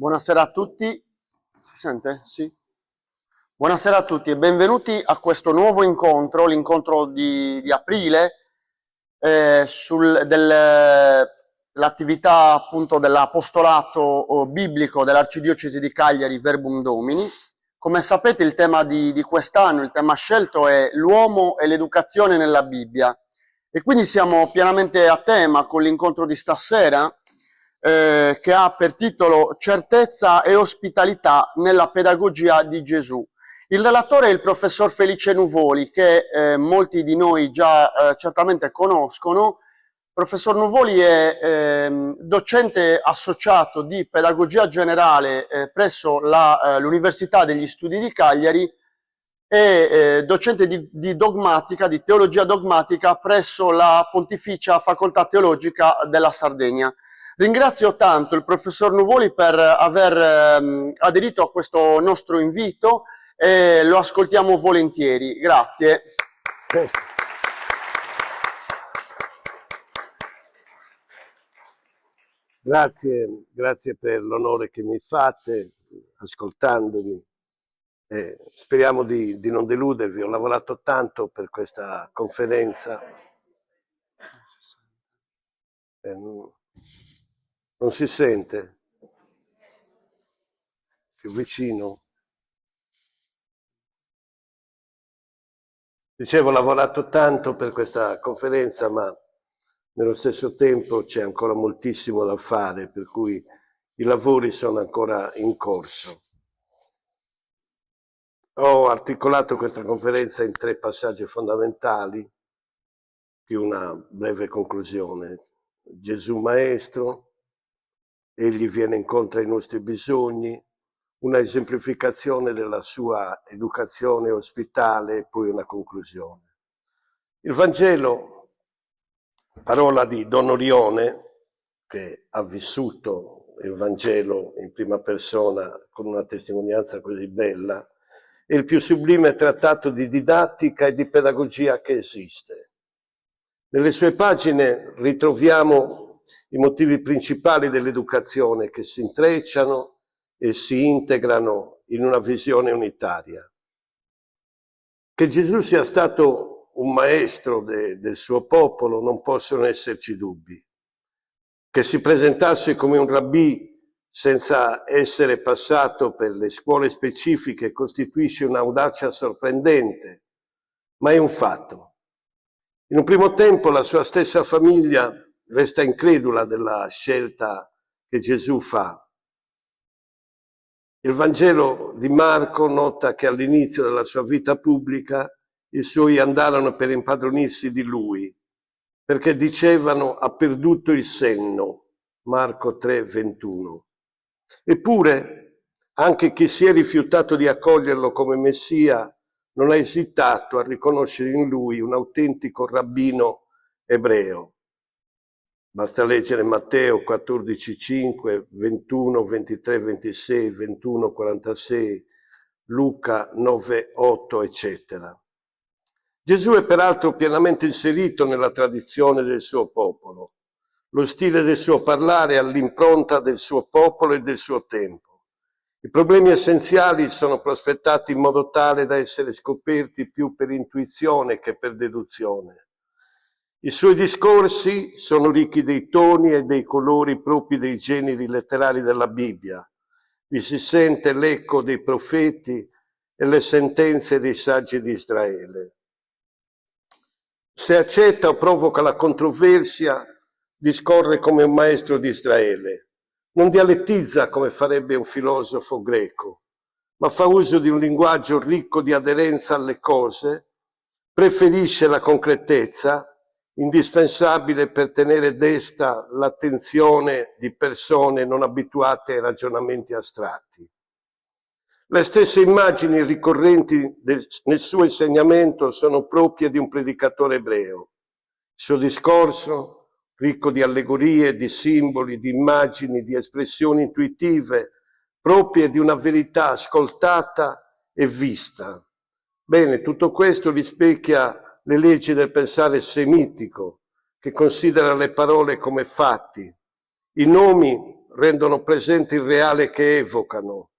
Buonasera a tutti. Si sente? Sì. Buonasera a tutti e benvenuti a questo nuovo incontro, l'incontro di aprile, dell'attività appunto dell'apostolato biblico dell'Arcidiocesi di Cagliari, Verbum Domini. Come sapete il tema di quest'anno, il tema scelto è l'uomo e l'educazione nella Bibbia. E quindi siamo pienamente a tema con l'incontro di stasera, che ha per titolo Certezza e ospitalità nella pedagogia di Gesù. Il relatore è il professor Felice Nuvoli, che molti di noi già certamente conoscono. Professor Nuvoli è docente associato di pedagogia generale presso l'Università degli Studi di Cagliari e docente di dogmatica, di teologia dogmatica presso la Pontificia Facoltà Teologica della Sardegna. Ringrazio tanto il professor Nuvoli per aver aderito a questo nostro invito e lo ascoltiamo volentieri. Grazie. Grazie per l'onore che mi fate ascoltandomi. Speriamo di non deludervi. Ho lavorato tanto per questa conferenza. Non si sente? Più vicino? Dicevo, ho lavorato tanto per questa conferenza, ma nello stesso tempo c'è ancora moltissimo da fare, per cui i lavori sono ancora in corso. Ho articolato questa conferenza in 3 passaggi fondamentali, più una breve conclusione. Gesù Maestro, Egli viene incontro ai nostri bisogni, una esemplificazione della sua educazione ospitale e poi una conclusione. Il Vangelo, parola di Don Orione, che ha vissuto il Vangelo in prima persona con una testimonianza così bella, è il più sublime trattato di didattica e di pedagogia che esiste. Nelle sue pagine ritroviamo i motivi principali dell'educazione che si intrecciano e si integrano in una visione unitaria. Che Gesù sia stato un maestro del suo popolo non possono esserci dubbi. Che si presentasse come un rabbì senza essere passato per le scuole specifiche costituisce un'audacia sorprendente, ma è un fatto. In un primo tempo la sua stessa famiglia resta incredula della scelta che Gesù fa. Il Vangelo di Marco nota che all'inizio della sua vita pubblica i suoi andarono per impadronirsi di lui, perché dicevano ha perduto il senno, Marco 3,21. Eppure, anche chi si è rifiutato di accoglierlo come Messia non ha esitato a riconoscere in lui un autentico rabbino ebreo. Basta leggere Matteo 14,5, 21, 23, 26, 21, 46, Luca 9, 8, eccetera. Gesù è peraltro pienamente inserito nella tradizione del suo popolo. Lo stile del suo parlare ha l'impronta del suo popolo e del suo tempo. I problemi essenziali sono prospettati in modo tale da essere scoperti più per intuizione che per deduzione. I suoi discorsi sono ricchi dei toni e dei colori propri dei generi letterari della Bibbia. Vi si sente l'eco dei profeti e le sentenze dei saggi di Israele. Se accetta o provoca la controversia, discorre come un maestro di Israele. Non dialettizza come farebbe un filosofo greco, ma fa uso di un linguaggio ricco di aderenza alle cose, preferisce la concretezza, indispensabile per tenere desta l'attenzione di persone non abituate ai ragionamenti astratti. Le stesse immagini ricorrenti nel suo insegnamento sono proprie di un predicatore ebreo. Il suo discorso, ricco di allegorie, di simboli, di immagini, di espressioni intuitive, proprie di una verità ascoltata e vista. Bene, tutto questo rispecchia le leggi del pensare semitico, che considera le parole come fatti. I nomi rendono presente il reale che evocano.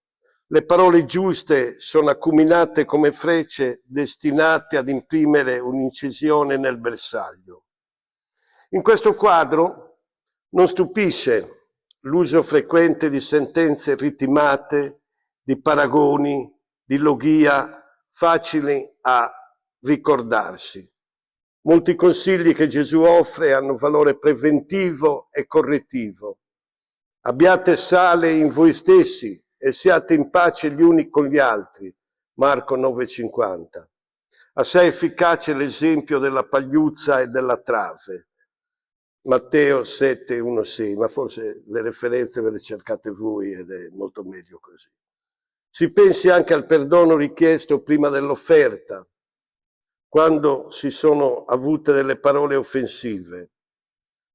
Le parole giuste sono acuminate come frecce destinate ad imprimere un'incisione nel bersaglio. In questo quadro non stupisce l'uso frequente di sentenze ritmate, di paragoni, di logia facili a ricordarsi. Molti consigli che Gesù offre hanno valore preventivo e correttivo. Abbiate sale in voi stessi e siate in pace gli uni con gli altri. Marco 9,50. Assai efficace l'esempio della pagliuzza e della trave. Matteo 7,1-6, ma forse le referenze ve le cercate voi ed è molto meglio così. Si pensi anche al perdono richiesto prima dell'offerta, quando si sono avute delle parole offensive.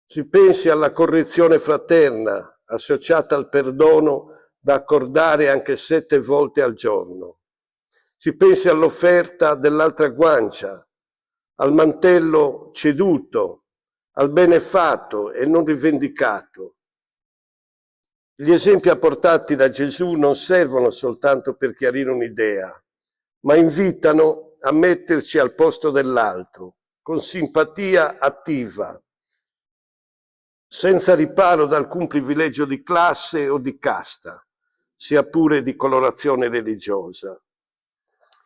Si pensi alla correzione fraterna, associata al perdono da accordare anche 7 volte al giorno. Si pensi all'offerta dell'altra guancia, al mantello ceduto, al bene fatto e non rivendicato. Gli esempi apportati da Gesù non servono soltanto per chiarire un'idea, ma invitano a metterci al posto dell'altro, con simpatia attiva, senza riparo da alcun privilegio di classe o di casta, sia pure di colorazione religiosa.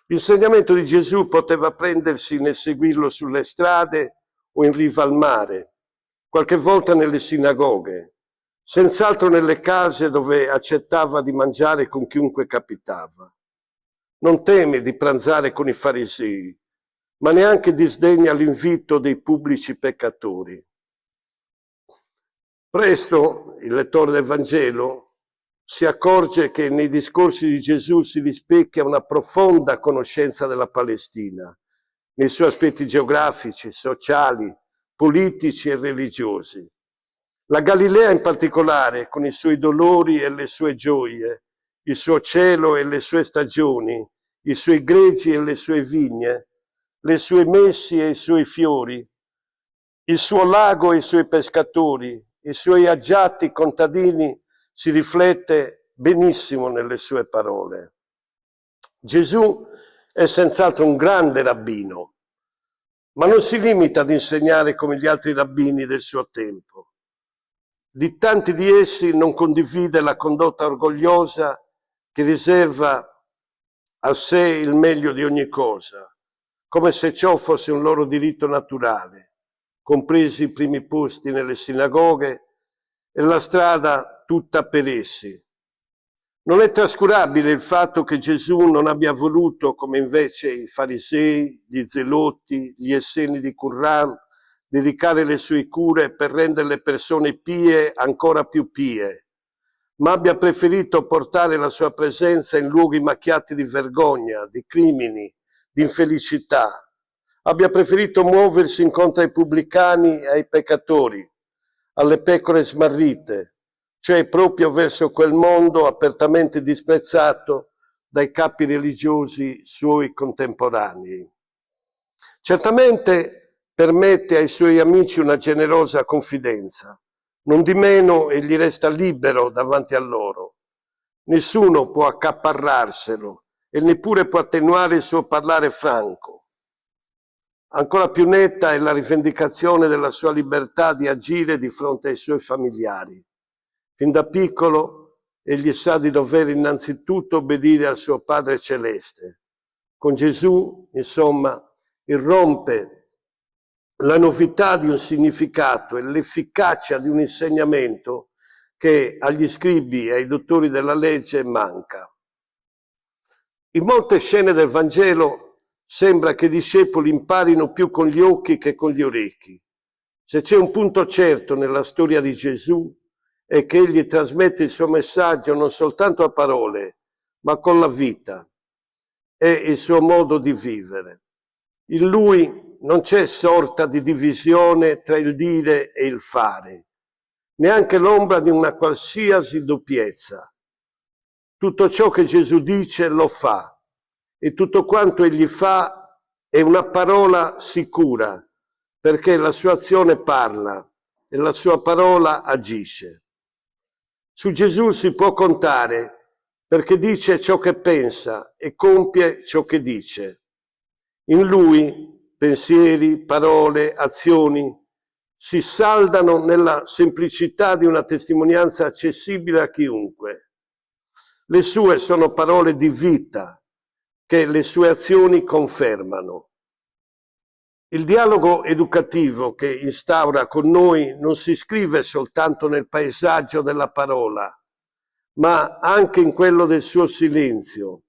L'insegnamento di Gesù poteva prendersi nel seguirlo sulle strade o in riva al mare, qualche volta nelle sinagoghe, senz'altro nelle case dove accettava di mangiare con chiunque capitava. Non teme di pranzare con i farisei, ma neanche disdegna l'invito dei pubblici peccatori. Presto il lettore del Vangelo si accorge che nei discorsi di Gesù si rispecchia una profonda conoscenza della Palestina, nei suoi aspetti geografici, sociali, politici e religiosi. La Galilea in particolare, con i suoi dolori e le sue gioie, il suo cielo e le sue stagioni, i suoi greggi e le sue vigne, le sue messi e i suoi fiori, il suo lago e i suoi pescatori, i suoi agiati contadini, si riflette benissimo nelle sue parole. Gesù è senz'altro un grande rabbino, ma non si limita ad insegnare come gli altri rabbini del suo tempo. Di tanti di essi non condivide la condotta orgogliosa che riserva a sé il meglio di ogni cosa, come se ciò fosse un loro diritto naturale, compresi i primi posti nelle sinagoghe e la strada tutta per essi. Non è trascurabile il fatto che Gesù non abbia voluto, come invece i farisei, gli zeloti, gli esseni di Qumran, dedicare le sue cure per rendere le persone pie ancora più pie, ma abbia preferito portare la sua presenza in luoghi macchiati di vergogna, di crimini, di infelicità. Abbia preferito muoversi incontro ai pubblicani e ai peccatori, alle pecore smarrite, cioè proprio verso quel mondo apertamente disprezzato dai capi religiosi suoi contemporanei. Certamente permette ai suoi amici una generosa confidenza, non di meno egli resta libero davanti a loro. Nessuno può accaparrarselo e neppure può attenuare il suo parlare franco. Ancora più netta è la rivendicazione della sua libertà di agire di fronte ai suoi familiari. Fin da piccolo egli sa di dover innanzitutto obbedire al suo Padre Celeste. Con Gesù, insomma, irrompe la novità di un significato e l'efficacia di un insegnamento che agli scribi e ai dottori della legge manca. In molte scene del Vangelo sembra che i discepoli imparino più con gli occhi che con gli orecchi. Se c'è un punto certo nella storia di Gesù è che egli trasmette il suo messaggio non soltanto a parole, ma con la vita e il suo modo di vivere. In lui non c'è sorta di divisione tra il dire e il fare, neanche l'ombra di una qualsiasi doppiezza. Tutto ciò che Gesù dice lo fa e tutto quanto egli fa è una parola sicura, perché la sua azione parla e la sua parola agisce. Su Gesù si può contare perché dice ciò che pensa e compie ciò che dice. In Lui pensieri, parole, azioni si saldano nella semplicità di una testimonianza accessibile a chiunque. Le sue sono parole di vita che le sue azioni confermano. Il dialogo educativo che instaura con noi non si scrive soltanto nel paesaggio della parola, ma anche in quello del suo silenzio.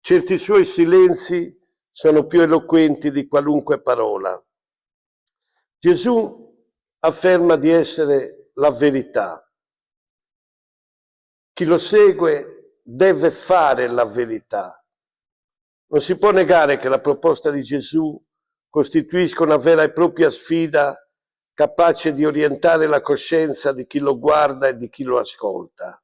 Certi suoi silenzi sono più eloquenti di qualunque parola. Gesù afferma di essere la verità. Chi lo segue deve fare la verità. Non si può negare che la proposta di Gesù costituisca una vera e propria sfida capace di orientare la coscienza di chi lo guarda e di chi lo ascolta.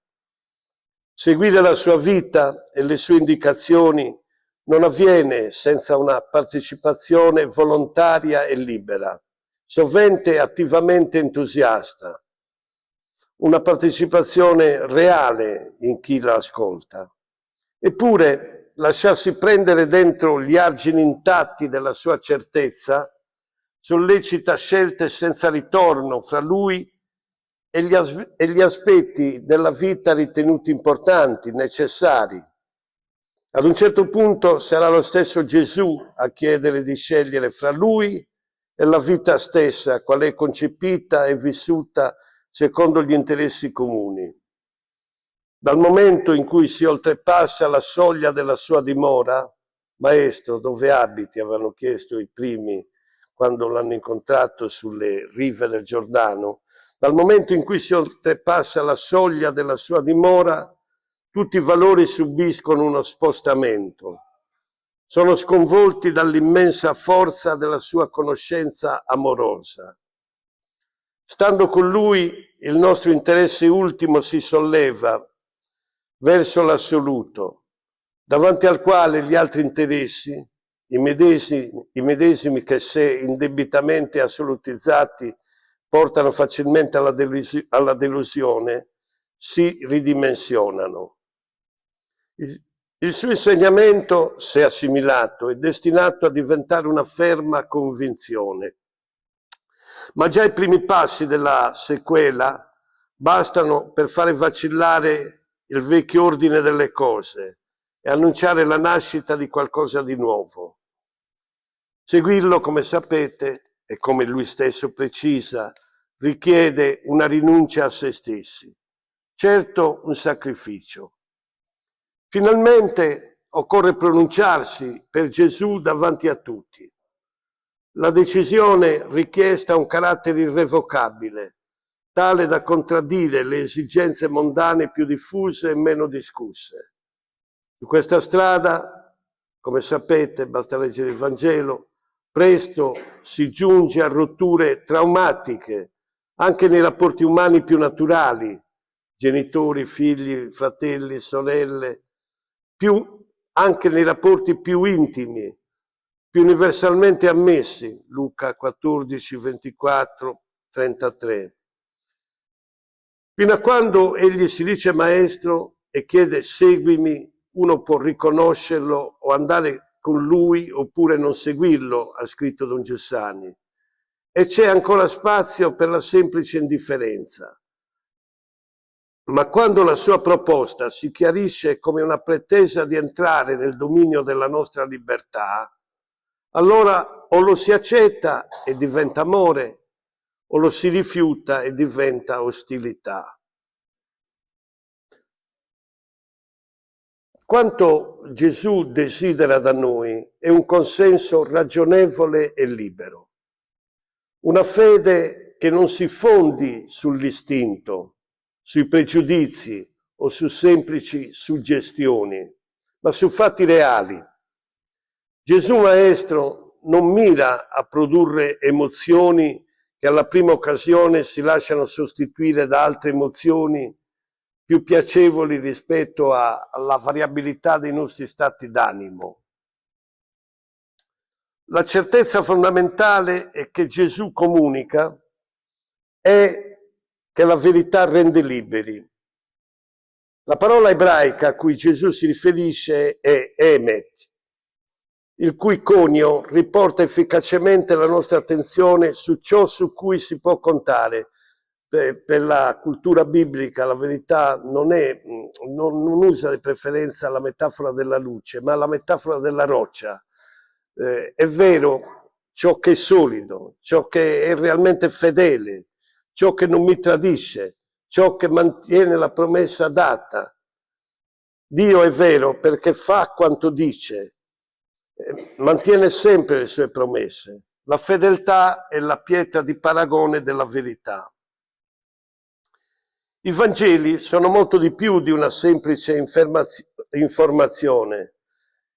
Seguire la sua vita e le sue indicazioni non avviene senza una partecipazione volontaria e libera, sovente attivamente entusiasta, una partecipazione reale in chi la ascolta. Eppure, lasciarsi prendere dentro gli argini intatti della sua certezza sollecita scelte senza ritorno fra lui e gli aspetti della vita ritenuti importanti, necessari. Ad un certo punto sarà lo stesso Gesù a chiedere di scegliere fra lui e la vita stessa, qual è concepita e vissuta secondo gli interessi comuni. Dal momento in cui si oltrepassa la soglia della sua dimora, Maestro, dove abiti? Avevano chiesto i primi quando l'hanno incontrato sulle rive del Giordano. Dal momento in cui si oltrepassa la soglia della sua dimora, tutti i valori subiscono uno spostamento. Sono sconvolti dall'immensa forza della sua conoscenza amorosa. Stando con lui, il nostro interesse ultimo si solleva verso l'assoluto, davanti al quale gli altri interessi, i medesimi che se indebitamente assolutizzati portano facilmente alla delusione, si ridimensionano. Il suo insegnamento, se assimilato, è destinato a diventare una ferma convinzione. Ma già i primi passi della sequela bastano per fare vacillare il vecchio ordine delle cose e annunciare la nascita di qualcosa di nuovo. Seguirlo, come sapete, e come lui stesso precisa, richiede una rinuncia a se stessi, certo un sacrificio. Finalmente occorre pronunciarsi per Gesù davanti a tutti. La decisione richiesta ha un carattere irrevocabile, tale da contraddire le esigenze mondane più diffuse e meno discusse. Su questa strada, come sapete, basta leggere il Vangelo, presto si giunge a rotture traumatiche, anche nei rapporti umani più naturali, genitori, figli, fratelli, sorelle, anche nei rapporti più intimi, più universalmente ammessi, Luca 14, 24, 33. Fino a quando egli si dice maestro e chiede seguimi, uno può riconoscerlo o andare con lui oppure non seguirlo, ha scritto Don Giussani. E c'è ancora spazio per la semplice indifferenza. Ma quando la sua proposta si chiarisce come una pretesa di entrare nel dominio della nostra libertà, allora o lo si accetta e diventa amore, o lo si rifiuta e diventa ostilità. Quanto Gesù desidera da noi è un consenso ragionevole e libero, una fede che non si fondi sull'istinto, sui pregiudizi o su semplici suggestioni, ma su fatti reali. Gesù Maestro non mira a produrre emozioni che alla prima occasione si lasciano sostituire da altre emozioni più piacevoli rispetto alla variabilità dei nostri stati d'animo. La certezza fondamentale è che Gesù comunica è che la verità rende liberi La parola ebraica a cui Gesù si riferisce è emet, il cui conio riporta efficacemente la nostra attenzione su ciò su cui si può contare. Per la cultura biblica la verità non usa di preferenza la metafora della luce, ma la metafora della roccia. È vero ciò che è solido, ciò che è realmente fedele, ciò che non mi tradisce, ciò che mantiene la promessa data. Dio è vero perché fa quanto dice, mantiene sempre le sue promesse. La fedeltà è la pietra di paragone della verità. I Vangeli sono molto di più di una semplice informazione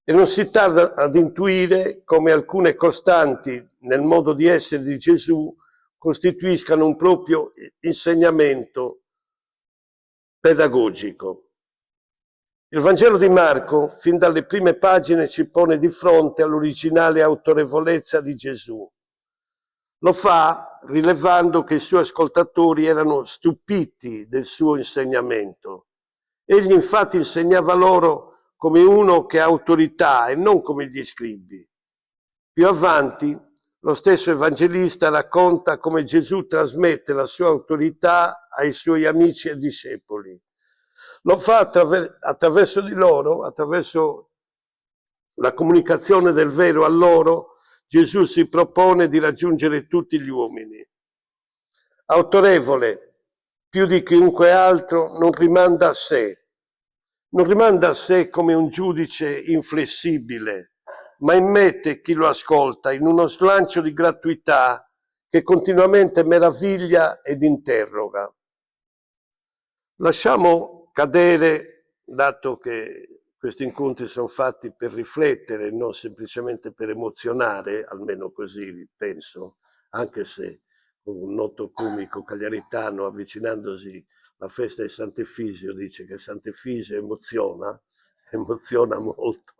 e non si tarda ad intuire come alcune costanti nel modo di essere di Gesù costituiscano un proprio insegnamento pedagogico. Il Vangelo di Marco, fin dalle prime pagine, ci pone di fronte all'originale autorevolezza di Gesù. Lo fa rilevando che i suoi ascoltatori erano stupiti del suo insegnamento. Egli infatti insegnava loro come uno che ha autorità e non come gli scribi. Più avanti, lo stesso evangelista racconta come Gesù trasmette la sua autorità ai suoi amici e discepoli. Lo fa attraverso di loro, attraverso la comunicazione del vero a loro. Gesù si propone di raggiungere tutti gli uomini. Autorevole, più di chiunque altro, non rimanda a sé. Non rimanda a sé come un giudice inflessibile, ma immette chi lo ascolta in uno slancio di gratuità che continuamente meraviglia ed interroga. Lasciamo cadere, dato che questi incontri sono fatti per riflettere, non semplicemente per emozionare, almeno così penso, anche se un noto comico cagliaritano, avvicinandosi alla festa di Sant'Efisio, dice che Sant'Efisio emoziona molto.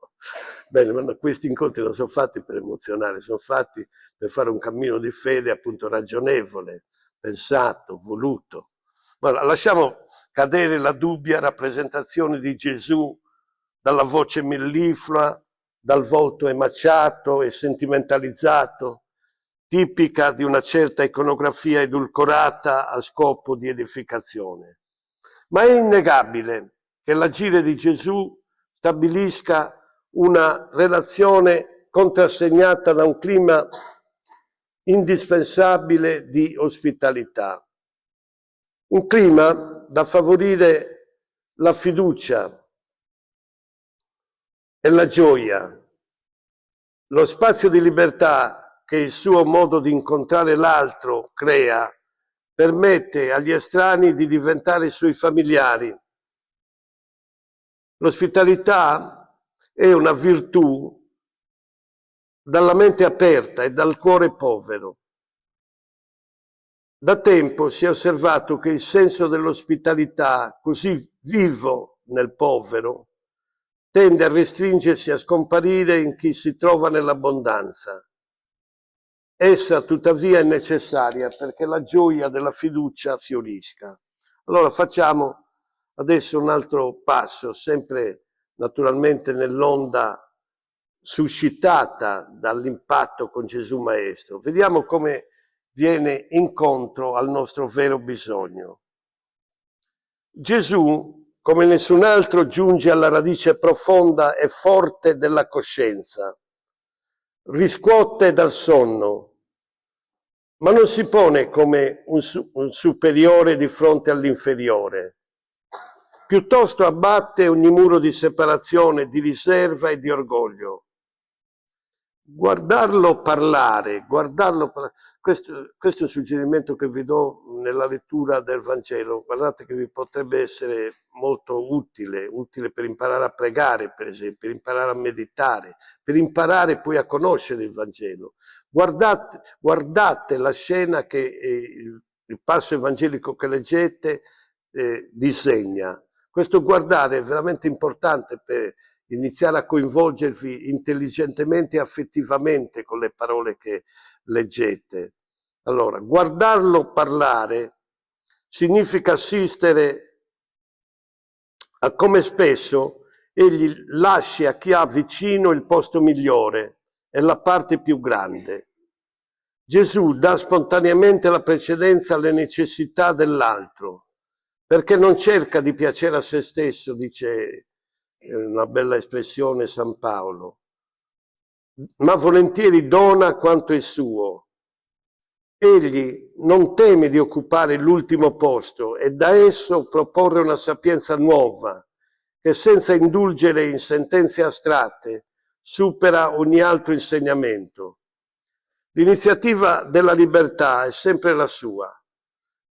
Bene, ma questi incontri non sono fatti per emozionare, sono fatti per fare un cammino di fede appunto ragionevole, pensato, voluto. Ma lasciamo cadere la dubbia rappresentazione di Gesù dalla voce melliflua, dal volto emaciato e sentimentalizzato, tipica di una certa iconografia edulcorata a scopo di edificazione. Ma è innegabile che l'agire di Gesù stabilisca una relazione contrassegnata da un clima indispensabile di ospitalità. Un clima da favorire la fiducia e la gioia, lo spazio di libertà che il suo modo di incontrare l'altro crea, permette agli estranei di diventare suoi familiari. L'ospitalità è una virtù dalla mente aperta e dal cuore povero. Da tempo si è osservato che il senso dell'ospitalità, così vivo nel povero, tende a restringersi, a scomparire in chi si trova nell'abbondanza. Essa tuttavia è necessaria perché la gioia della fiducia fiorisca. Allora facciamo adesso un altro passo, sempre naturalmente nell'onda suscitata dall'impatto con Gesù Maestro. Vediamo come viene incontro al nostro vero bisogno. Gesù, come nessun altro, giunge alla radice profonda e forte della coscienza, riscuote dal sonno, ma non si pone come un superiore di fronte all'inferiore. Piuttosto abbatte ogni muro di separazione, di riserva e di orgoglio. Guardarlo parlare, questo è un suggerimento che vi do nella lettura del Vangelo. Guardate che vi potrebbe essere molto utile per imparare a pregare, per esempio, per imparare a meditare, per imparare poi a conoscere il Vangelo. Guardate la scena che il passo evangelico che leggete disegna. Questo guardare è veramente importante per iniziare a coinvolgervi intelligentemente e affettivamente con le parole che leggete. Allora, guardarlo parlare significa assistere come spesso egli lascia a chi ha vicino il posto migliore e la parte più grande. Gesù dà spontaneamente la precedenza alle necessità dell'altro, perché non cerca di piacere a se stesso, dice una bella espressione San Paolo, ma volentieri dona quanto è suo. Egli non teme di occupare l'ultimo posto e da esso proporre una sapienza nuova, che senza indulgere in sentenze astratte supera ogni altro insegnamento. L'iniziativa della libertà è sempre la sua.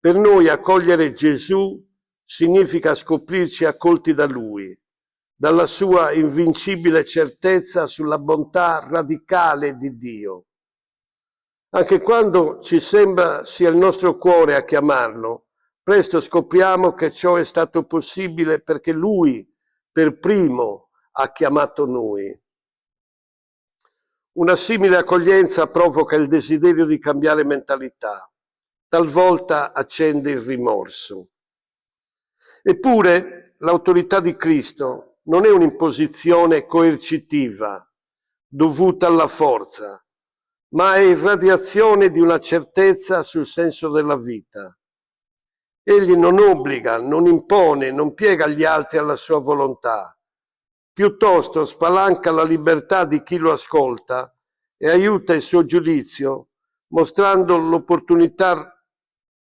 Per noi accogliere Gesù significa scoprirci accolti da Lui, dalla sua invincibile certezza sulla bontà radicale di Dio. Anche quando ci sembra sia il nostro cuore a chiamarlo, presto scopriamo che ciò è stato possibile perché Lui per primo ha chiamato noi. Una simile accoglienza provoca il desiderio di cambiare mentalità, talvolta accende il rimorso. Eppure l'autorità di Cristo non è un'imposizione coercitiva, dovuta alla forza, ma è irradiazione di una certezza sul senso della vita. Egli non obbliga, non impone, non piega gli altri alla sua volontà, piuttosto spalanca la libertà di chi lo ascolta e aiuta il suo giudizio, mostrando l'opportunità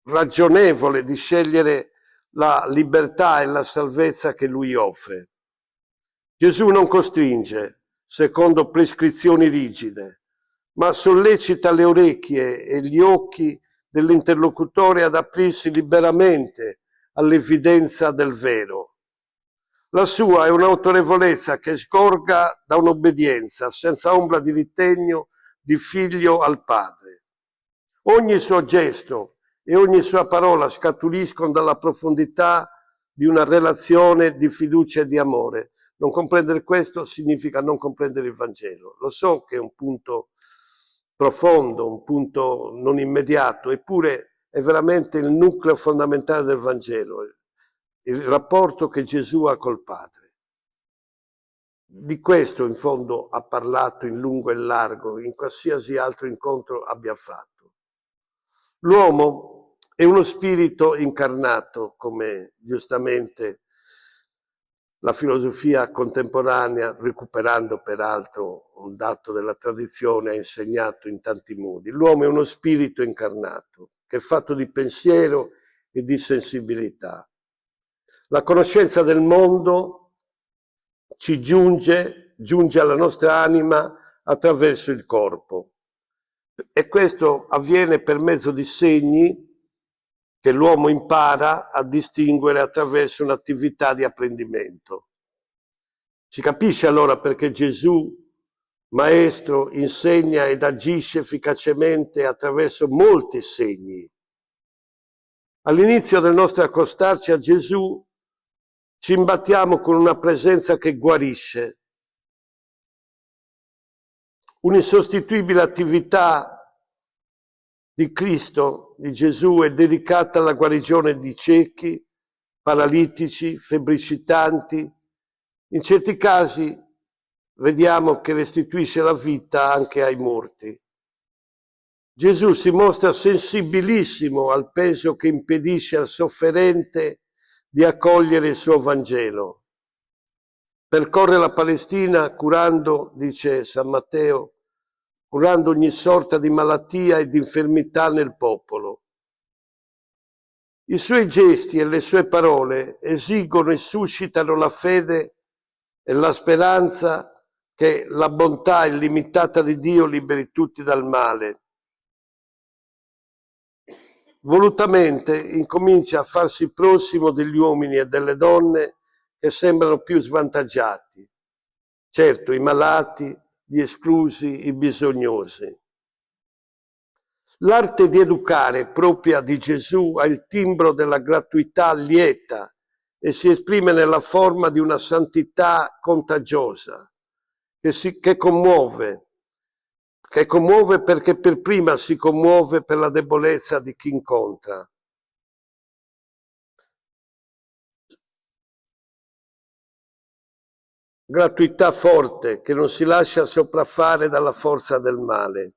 ragionevole di scegliere la libertà e la salvezza che lui offre. Gesù non costringe, secondo prescrizioni rigide, ma sollecita le orecchie e gli occhi dell'interlocutore ad aprirsi liberamente all'evidenza del vero. La sua è un'autorevolezza che sgorga da un'obbedienza senza ombra di ritegno di figlio al padre. Ogni suo gesto e ogni sua parola scaturiscono dalla profondità di una relazione di fiducia e di amore. Non comprendere questo significa non comprendere il Vangelo. Lo so che è un punto profondo, un punto non immediato, eppure è veramente il nucleo fondamentale del Vangelo, il rapporto che Gesù ha col Padre. Di questo in fondo ha parlato in lungo e in largo, in qualsiasi altro incontro abbia fatto. L'uomo è uno spirito incarnato, come giustamente la filosofia contemporanea, recuperando peraltro un dato della tradizione, ha insegnato in tanti modi. L'uomo è uno spirito incarnato, che è fatto di pensiero e di sensibilità. La conoscenza del mondo ci giunge alla nostra anima attraverso il corpo. E questo avviene per mezzo di segni che l'uomo impara a distinguere attraverso un'attività di apprendimento. Si capisce allora perché Gesù, Maestro, insegna ed agisce efficacemente attraverso molti segni. All'inizio del nostro accostarci a Gesù ci imbattiamo con una presenza che guarisce, un'insostituibile attività di Cristo, di Gesù, è dedicata alla guarigione di ciechi, paralitici, febbricitanti. In certi casi vediamo che restituisce la vita anche ai morti. Gesù si mostra sensibilissimo al peso che impedisce al sofferente di accogliere il suo Vangelo. Percorre la Palestina curando, dice San Matteo, curando ogni sorta di malattia e di infermità nel popolo. I suoi gesti e le sue parole esigono e suscitano la fede e la speranza che la bontà illimitata di Dio liberi tutti dal male. Volutamente incomincia a farsi prossimo degli uomini e delle donne che sembrano più svantaggiati. Certo, i malati, gli esclusi, i bisognosi. L'arte di educare propria di Gesù ha il timbro della gratuità lieta e si esprime nella forma di una santità contagiosa che commuove perché per prima si commuove per la debolezza di chi incontra. gratuità forte che non si lascia sopraffare dalla forza del male.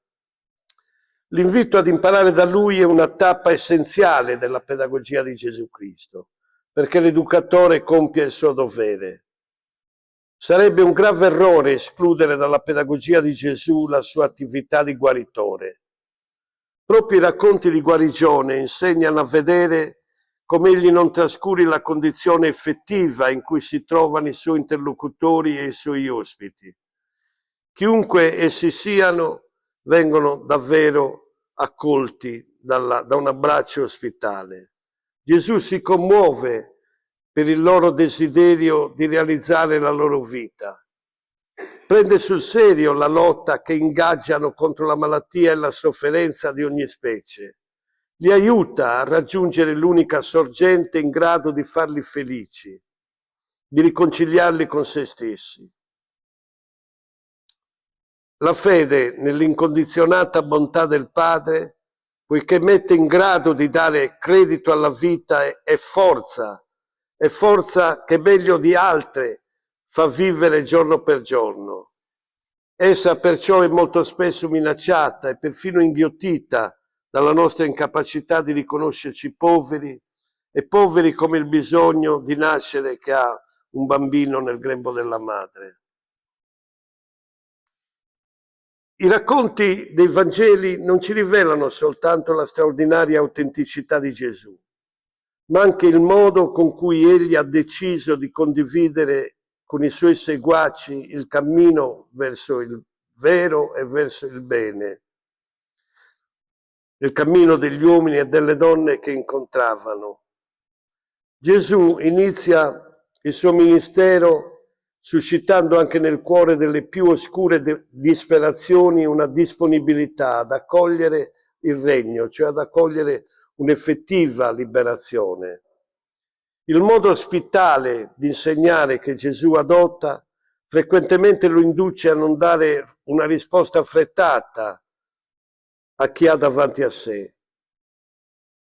L'invito ad imparare da lui è una tappa essenziale della pedagogia di Gesù Cristo, perché l'educatore compie il suo dovere. Sarebbe un grave errore escludere dalla pedagogia di Gesù la sua attività di guaritore. Proprio i racconti di guarigione insegnano a vedere come egli non trascuri la condizione effettiva in cui si trovano i suoi interlocutori e i suoi ospiti. Chiunque essi siano, vengono davvero accolti da un abbraccio ospitale. Gesù si commuove per il loro desiderio di realizzare la loro vita. Prende sul serio la lotta che ingaggiano contro la malattia e la sofferenza di ogni specie. Li aiuta a raggiungere l'unica sorgente in grado di farli felici, di riconciliarli con se stessi. La fede nell'incondizionata bontà del Padre, poiché mette in grado di dare credito alla vita, è forza che meglio di altre fa vivere giorno per giorno. Essa perciò è molto spesso minacciata e perfino inghiottita dalla nostra incapacità di riconoscerci poveri, e poveri come il bisogno di nascere che ha un bambino nel grembo della madre. I racconti dei Vangeli non ci rivelano soltanto la straordinaria autenticità di Gesù, ma anche il modo con cui egli ha deciso di condividere con i suoi seguaci il cammino verso il vero e verso il bene, il cammino degli uomini e delle donne che incontravano. Gesù inizia il suo ministero suscitando anche nel cuore delle più oscure disperazioni una disponibilità ad accogliere il regno, cioè ad accogliere un'effettiva liberazione. Il modo ospitale di insegnare che Gesù adotta frequentemente lo induce a non dare una risposta affrettata a chi ha davanti a sé,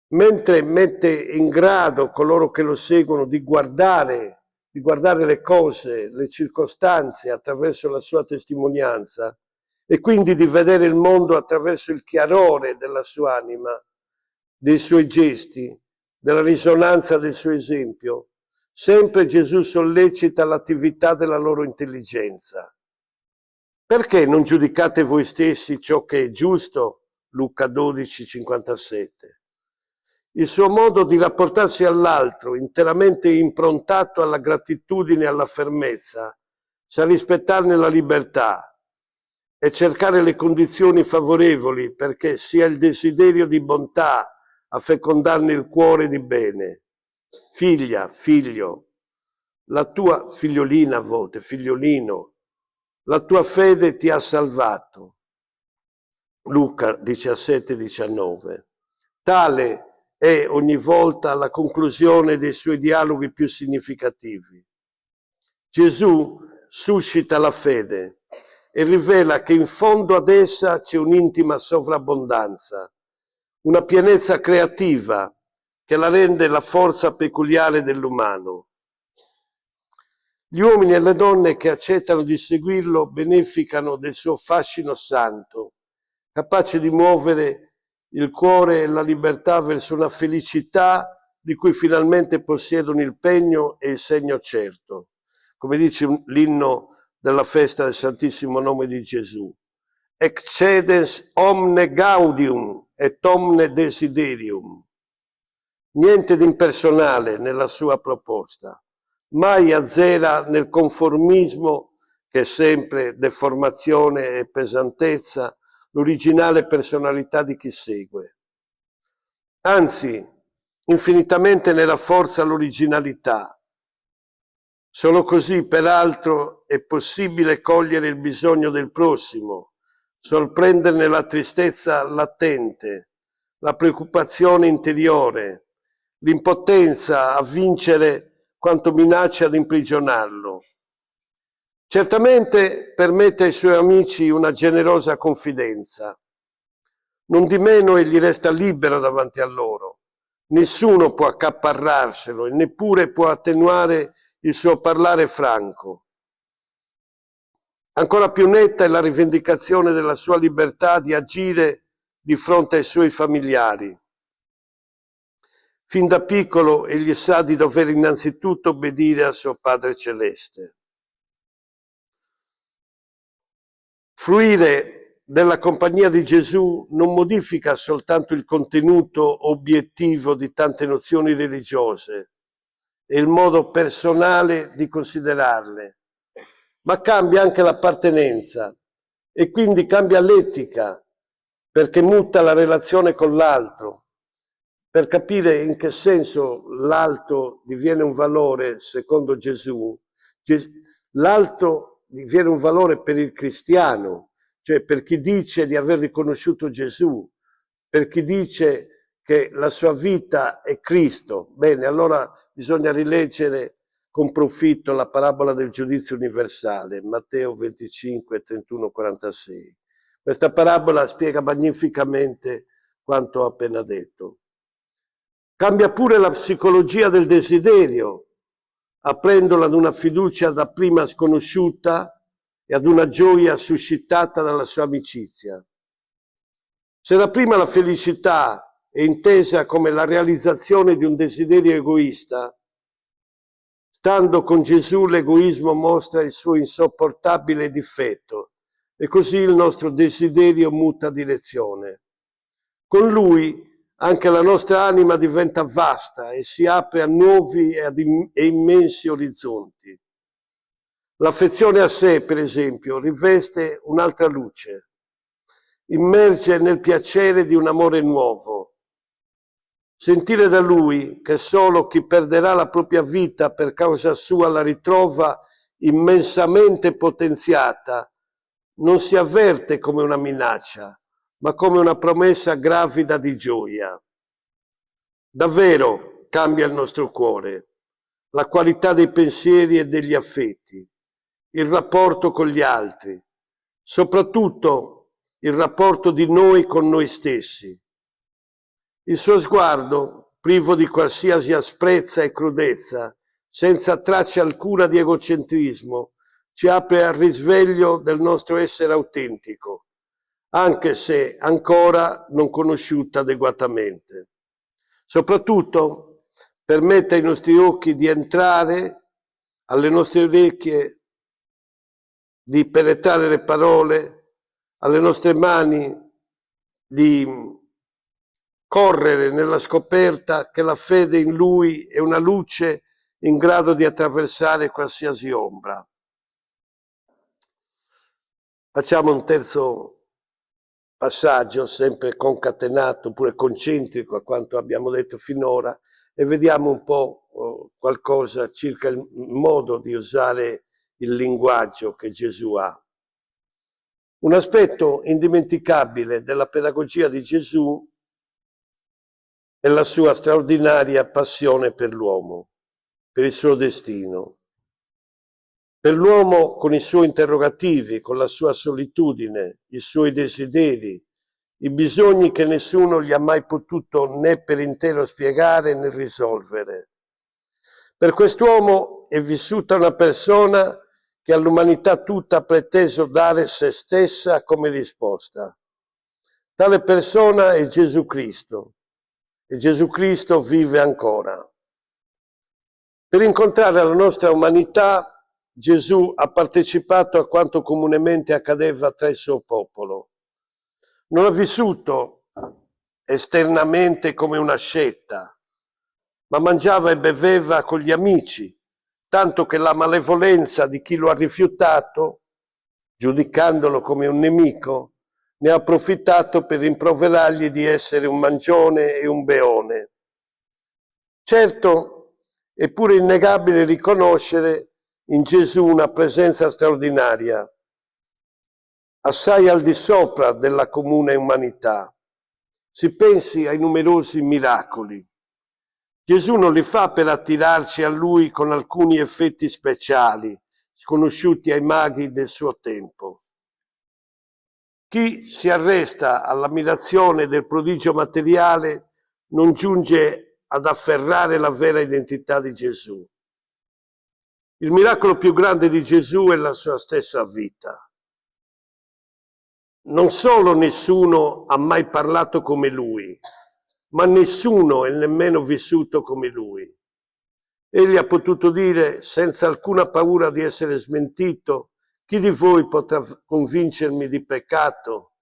mentre mette in grado coloro che lo seguono di guardare le cose, le circostanze attraverso la sua testimonianza e quindi di vedere il mondo attraverso il chiarore della sua anima, dei suoi gesti, della risonanza del suo esempio. Sempre Gesù sollecita l'attività della loro intelligenza. Perché non giudicate voi stessi ciò che è giusto? Luca 12, 57. Il suo modo di rapportarsi all'altro, interamente improntato alla gratitudine e alla fermezza, sa rispettarne la libertà e cercare le condizioni favorevoli perché sia il desiderio di bontà a fecondarne il cuore di bene. Figlia, figlio, la tua figliolina a volte, figliolino, la tua fede ti ha salvato. Luca 17, 19. Tale è ogni volta la conclusione dei suoi dialoghi più significativi. Gesù suscita la fede e rivela che in fondo ad essa c'è un'intima sovrabbondanza, una pienezza creativa che la rende la forza peculiare dell'umano. Gli uomini e le donne che accettano di seguirlo beneficano del suo fascino santo, capace di muovere il cuore e la libertà verso una felicità di cui finalmente possiedono il pegno e il segno certo. Come dice l'inno della festa del Santissimo Nome di Gesù. Excedens omne gaudium et omne desiderium. Niente di impersonale nella sua proposta. Mai azzera nel conformismo, che è sempre deformazione e pesantezza, l'originale personalità di chi segue. Anzi, infinitamente ne rafforza l'originalità. Solo così, peraltro, è possibile cogliere il bisogno del prossimo, sorprenderne la tristezza latente, la preoccupazione interiore, l'impotenza a vincere quanto minaccia ad imprigionarlo. Certamente permette ai suoi amici una generosa confidenza. Non di meno egli resta libero davanti a loro. Nessuno può accaparrarselo e neppure può attenuare il suo parlare franco. Ancora più netta è la rivendicazione della sua libertà di agire di fronte ai suoi familiari. Fin da piccolo egli sa di dover innanzitutto obbedire al suo Padre Celeste. Fruire della compagnia di Gesù non modifica soltanto il contenuto obiettivo di tante nozioni religiose e il modo personale di considerarle, ma cambia anche l'appartenenza e quindi cambia l'etica, perché muta la relazione con l'altro. Per capire in che senso l'altro diviene un valore secondo Gesù, l'altro diviene un valore per il cristiano, cioè per chi dice di aver riconosciuto Gesù, per chi dice che la sua vita è Cristo. Bene, allora bisogna rileggere con profitto la parabola del giudizio universale, Matteo 25, 31, 46. Questa parabola spiega magnificamente quanto ho appena detto. Cambia pure la psicologia del desiderio, aprendola ad una fiducia dapprima sconosciuta e ad una gioia suscitata dalla sua amicizia. Se dapprima la felicità è intesa come la realizzazione di un desiderio egoista, stando con Gesù l'egoismo mostra il suo insopportabile difetto e così il nostro desiderio muta direzione. Con lui anche la nostra anima diventa vasta e si apre a nuovi e immensi orizzonti. L'affezione a sé, per esempio, riveste un'altra luce, immerge nel piacere di un amore nuovo. Sentire da lui che solo chi perderà la propria vita per causa sua la ritrova immensamente potenziata, non si avverte come una minaccia, ma come una promessa gravida di gioia. Davvero cambia il nostro cuore, la qualità dei pensieri e degli affetti, il rapporto con gli altri, soprattutto il rapporto di noi con noi stessi. Il suo sguardo, privo di qualsiasi asprezza e crudezza, senza traccia alcuna di egocentrismo, ci apre al risveglio del nostro essere autentico, anche se ancora non conosciuta adeguatamente. Soprattutto permette ai nostri occhi di entrare, alle nostre orecchie di penetrare le parole, alle nostre mani di correre nella scoperta che la fede in Lui è una luce in grado di attraversare qualsiasi ombra. Facciamo un terzo passaggio, sempre concatenato, oppure concentrico a quanto abbiamo detto finora, e vediamo un po' qualcosa circa il modo di usare il linguaggio che Gesù ha. Un aspetto indimenticabile della pedagogia di Gesù è la sua straordinaria passione per l'uomo, per il suo destino. Per l'uomo con i suoi interrogativi, con la sua solitudine, i suoi desideri, i bisogni che nessuno gli ha mai potuto né per intero spiegare né risolvere. Per quest'uomo è vissuta una persona che all'umanità tutta ha preteso dare se stessa come risposta. Tale persona è Gesù Cristo e Gesù Cristo vive ancora. Per incontrare la nostra umanità, Gesù ha partecipato a quanto comunemente accadeva tra il suo popolo. Non ha vissuto esternamente come una scetta, ma mangiava e beveva con gli amici, tanto che la malevolenza di chi lo ha rifiutato, giudicandolo come un nemico, ne ha approfittato per rimproverargli di essere un mangione e un beone. Certo, è pure innegabile riconoscere in Gesù una presenza straordinaria, assai al di sopra della comune umanità. Si pensi ai numerosi miracoli. Gesù non li fa per attirarci a lui con alcuni effetti speciali, sconosciuti ai maghi del suo tempo. Chi si arresta all'ammirazione del prodigio materiale non giunge ad afferrare la vera identità di Gesù. Il miracolo più grande di Gesù è la sua stessa vita. Non solo nessuno ha mai parlato come lui, ma nessuno è nemmeno vissuto come lui. Egli ha potuto dire senza alcuna paura di essere smentito: chi di voi potrà convincermi di peccato?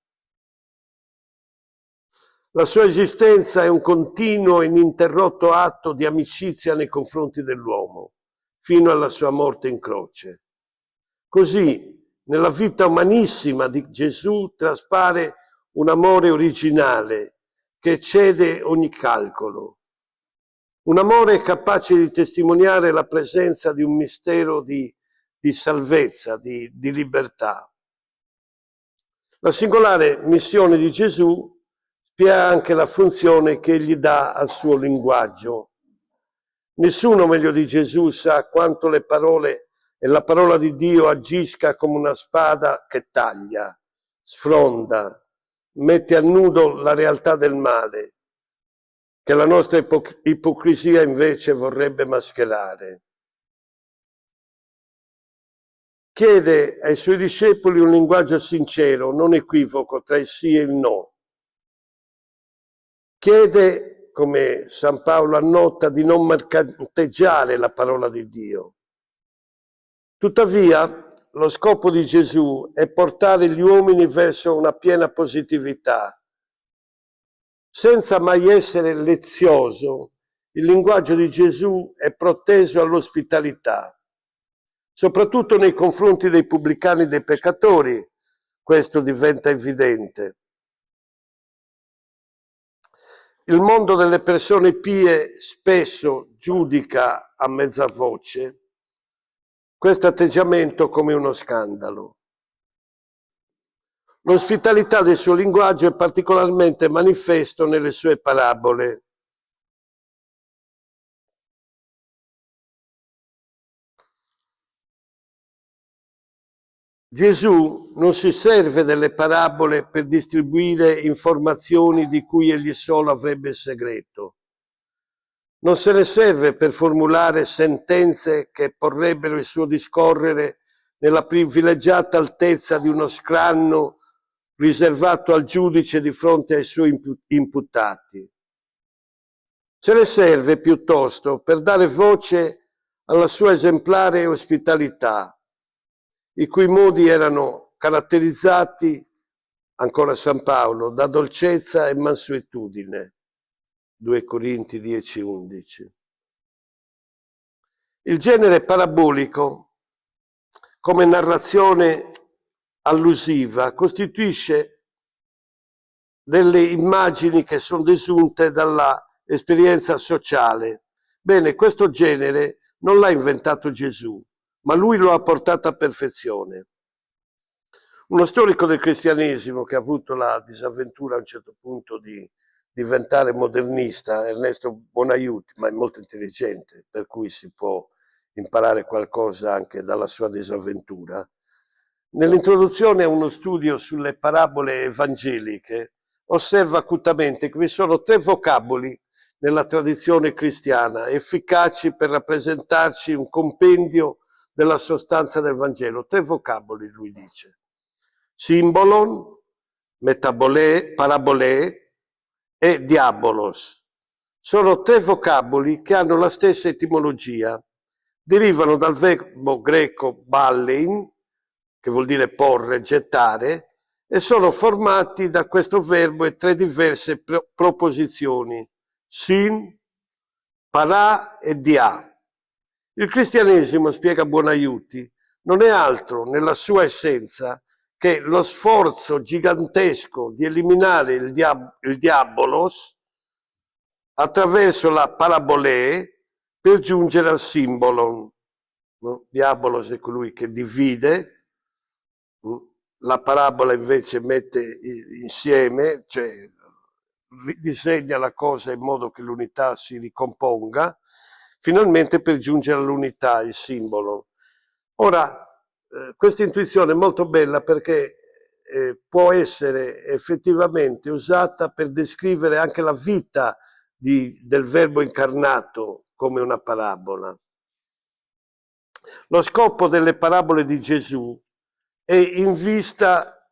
La sua esistenza è un continuo e ininterrotto atto di amicizia nei confronti dell'uomo, fino alla sua morte in croce. Così, nella vita umanissima di Gesù traspare un amore originale che eccede ogni calcolo. Un amore capace di testimoniare la presenza di un mistero di salvezza, di libertà. La singolare missione di Gesù spiega anche la funzione che egli dà al suo linguaggio. Nessuno meglio di Gesù sa quanto le parole e la parola di Dio agisca come una spada che taglia, sfronda, mette a nudo la realtà del male, che la nostra ipocrisia invece vorrebbe mascherare. Chiede ai suoi discepoli un linguaggio sincero, non equivoco tra il sì e il no. Chiede, come San Paolo annota, di non mercanteggiare la parola di Dio. Tuttavia, lo scopo di Gesù è portare gli uomini verso una piena positività. Senza mai essere lezioso, il linguaggio di Gesù è proteso all'ospitalità, soprattutto nei confronti dei pubblicani e dei peccatori. Questo diventa evidente. Il mondo delle persone pie spesso giudica a mezza voce questo atteggiamento come uno scandalo. L'ospitalità del suo linguaggio è particolarmente manifesto nelle sue parabole. Gesù non si serve delle parabole per distribuire informazioni di cui egli solo avrebbe il segreto. Non se ne serve per formulare sentenze che porrebbero il suo discorrere nella privilegiata altezza di uno scranno riservato al giudice di fronte ai suoi imputati. Se ne serve piuttosto per dare voce alla sua esemplare ospitalità, i cui modi erano caratterizzati, ancora San Paolo, da dolcezza e mansuetudine. 2 Corinti 10:11. Il genere parabolico, come narrazione allusiva, costituisce delle immagini che sono desunte dalla esperienza sociale. Bene, questo genere non l'ha inventato Gesù, ma lui lo ha portato a perfezione. Uno storico del cristianesimo che ha avuto la disavventura a un certo punto di diventare modernista, Ernesto Bonaiuti, ma è molto intelligente, per cui si può imparare qualcosa anche dalla sua disavventura. Nell'introduzione a uno studio sulle parabole evangeliche, osserva acutamente che vi sono 3 vocaboli nella tradizione cristiana, efficaci per rappresentarci un compendio della sostanza del Vangelo. 3 vocaboli, lui dice. Symbolon, metabolè, parabolè e diabolos. Sono 3 vocaboli che hanno la stessa etimologia. Derivano dal verbo greco ballein, che vuol dire porre, gettare, e sono formati da questo verbo e 3 diverse proposizioni, sin, para e dia. Il cristianesimo, spiega Bonaiuti, non è altro nella sua essenza che lo sforzo gigantesco di eliminare il diabolos attraverso la parabolè per giungere al simbolon. No? Diabolos è colui che divide, la parabola invece mette insieme, cioè disegna la cosa in modo che l'unità si ricomponga, finalmente per giungere all'unità, il simbolo. Ora, questa intuizione è molto bella perché può essere effettivamente usata per descrivere anche la vita del Verbo incarnato come una parabola. Lo scopo delle parabole di Gesù è in vista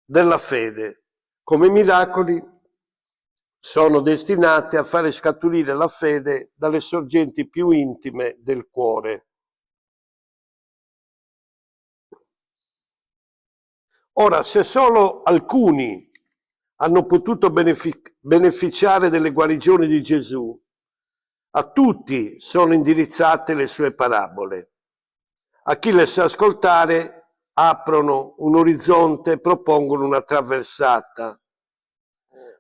della fede. Come miracoli sono destinati a fare scaturire la fede dalle sorgenti più intime del cuore. Ora, se solo alcuni hanno potuto beneficiare delle guarigioni di Gesù, a tutti sono indirizzate le sue parabole. A chi le sa ascoltare aprono un orizzonte e propongono una traversata.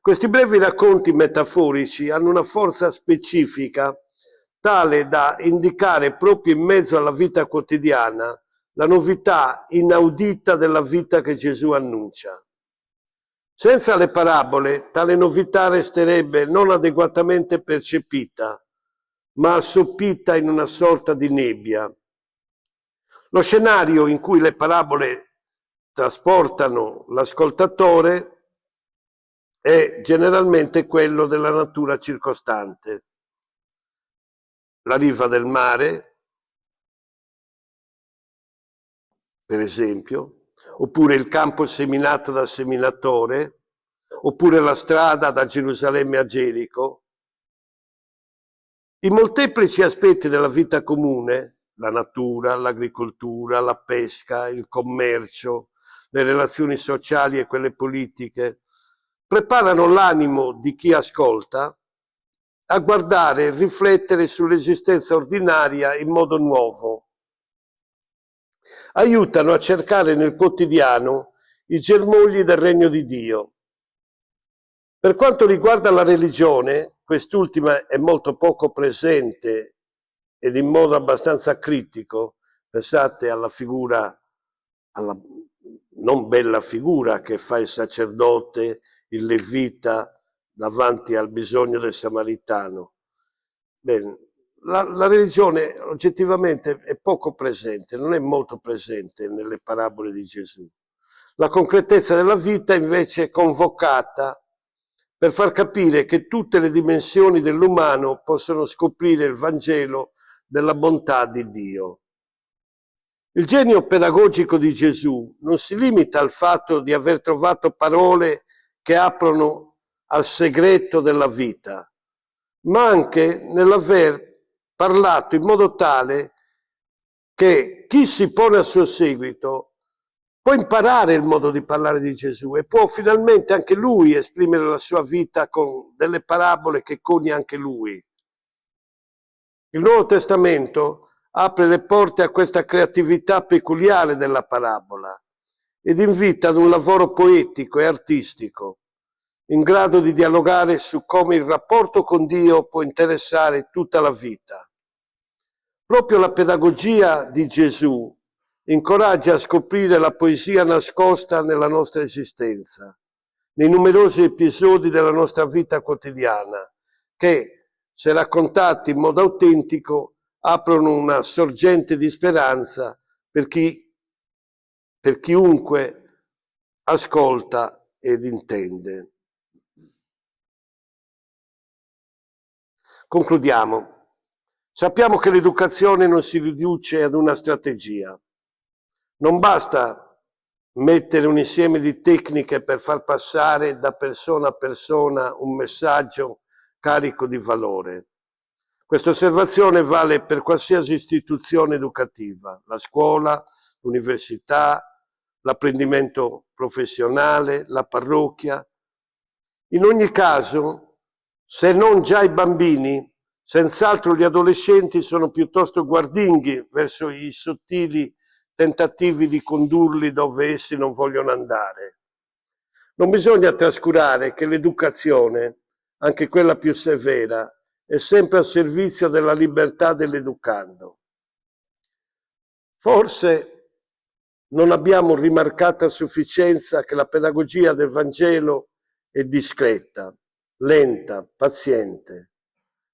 Questi brevi racconti metaforici hanno una forza specifica tale da indicare proprio in mezzo alla vita quotidiana la novità inaudita della vita che Gesù annuncia. Senza le parabole, tale novità resterebbe non adeguatamente percepita, ma assoppita in una sorta di nebbia. Lo scenario in cui le parabole trasportano l'ascoltatore è generalmente quello della natura circostante. La riva del mare, per esempio, oppure il campo seminato dal seminatore, oppure la strada da Gerusalemme a Gerico. I molteplici aspetti della vita comune, la natura, l'agricoltura, la pesca, il commercio, le relazioni sociali e quelle politiche, preparano l'animo di chi ascolta a guardare e riflettere sull'esistenza ordinaria in modo nuovo. Aiutano a cercare nel quotidiano i germogli del regno di Dio. Per quanto riguarda la religione, quest'ultima è molto poco presente ed in modo abbastanza critico. Pensate alla figura, alla non bella figura che fa il sacerdote, il levita, davanti al bisogno del samaritano. Bene, la religione oggettivamente è poco presente, non è molto presente nelle parabole di Gesù. La concretezza della vita invece è convocata per far capire che tutte le dimensioni dell'umano possono scoprire il Vangelo della bontà di Dio. Il genio pedagogico di Gesù non si limita al fatto di aver trovato parole che aprono al segreto della vita, ma anche nell'aver parlato in modo tale che chi si pone al suo seguito può imparare il modo di parlare di Gesù e può finalmente anche lui esprimere la sua vita con delle parabole che coni anche lui. Il Nuovo Testamento apre le porte a questa creatività peculiare della parabola ed invita ad un lavoro poetico e artistico, in grado di dialogare su come il rapporto con Dio può interessare tutta la vita. Proprio la pedagogia di Gesù incoraggia a scoprire la poesia nascosta nella nostra esistenza, nei numerosi episodi della nostra vita quotidiana, che, se raccontati in modo autentico, aprono una sorgente di speranza per chiunque ascolta ed intende. Concludiamo. Sappiamo che l'educazione non si riduce ad una strategia. Non basta mettere un insieme di tecniche per far passare da persona a persona un messaggio carico di valore. Questa osservazione vale per qualsiasi istituzione educativa, la scuola, l'università, l'apprendimento professionale, la parrocchia. In ogni caso, se non già i bambini, senz'altro gli adolescenti sono piuttosto guardinghi verso i sottili tentativi di condurli dove essi non vogliono andare. Non bisogna trascurare che l'educazione, anche quella più severa, è sempre al servizio della libertà dell'educando. Forse non abbiamo rimarcato a sufficienza che la pedagogia del Vangelo è discreta, lenta, paziente.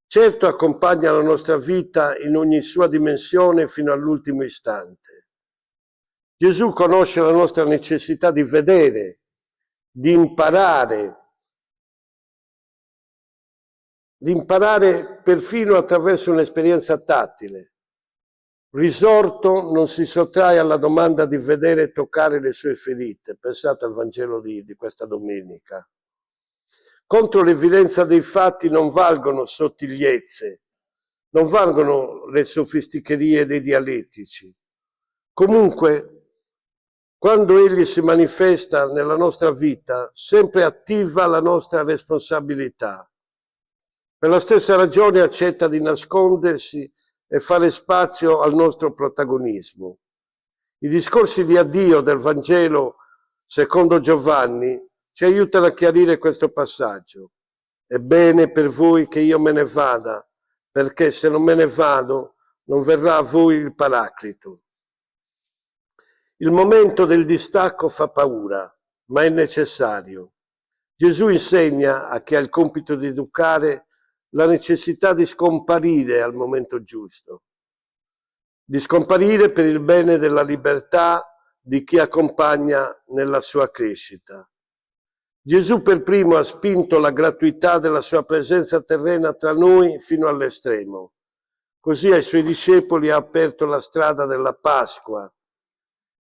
Certo accompagna la nostra vita in ogni sua dimensione fino all'ultimo istante. Gesù conosce la nostra necessità di vedere, di imparare perfino attraverso un'esperienza tattile. Risorto non si sottrae alla domanda di vedere e toccare le sue ferite. Pensate al Vangelo di questa domenica. Contro l'evidenza dei fatti non valgono sottigliezze, non valgono le sofisticherie dei dialettici. Comunque, quando egli si manifesta nella nostra vita, sempre attiva la nostra responsabilità. Per la stessa ragione accetta di nascondersi e fare spazio al nostro protagonismo. I discorsi di addio del Vangelo secondo Giovanni ci aiutano a chiarire questo passaggio. È bene per voi che io me ne vada, perché se non me ne vado non verrà a voi il Paraclito. Il momento del distacco fa paura, ma è necessario. Gesù insegna a chi ha il compito di educare la necessità di scomparire al momento giusto, di scomparire per il bene della libertà di chi accompagna nella sua crescita. Gesù per primo ha spinto la gratuità della sua presenza terrena tra noi fino all'estremo. Così ai suoi discepoli ha aperto la strada della Pasqua.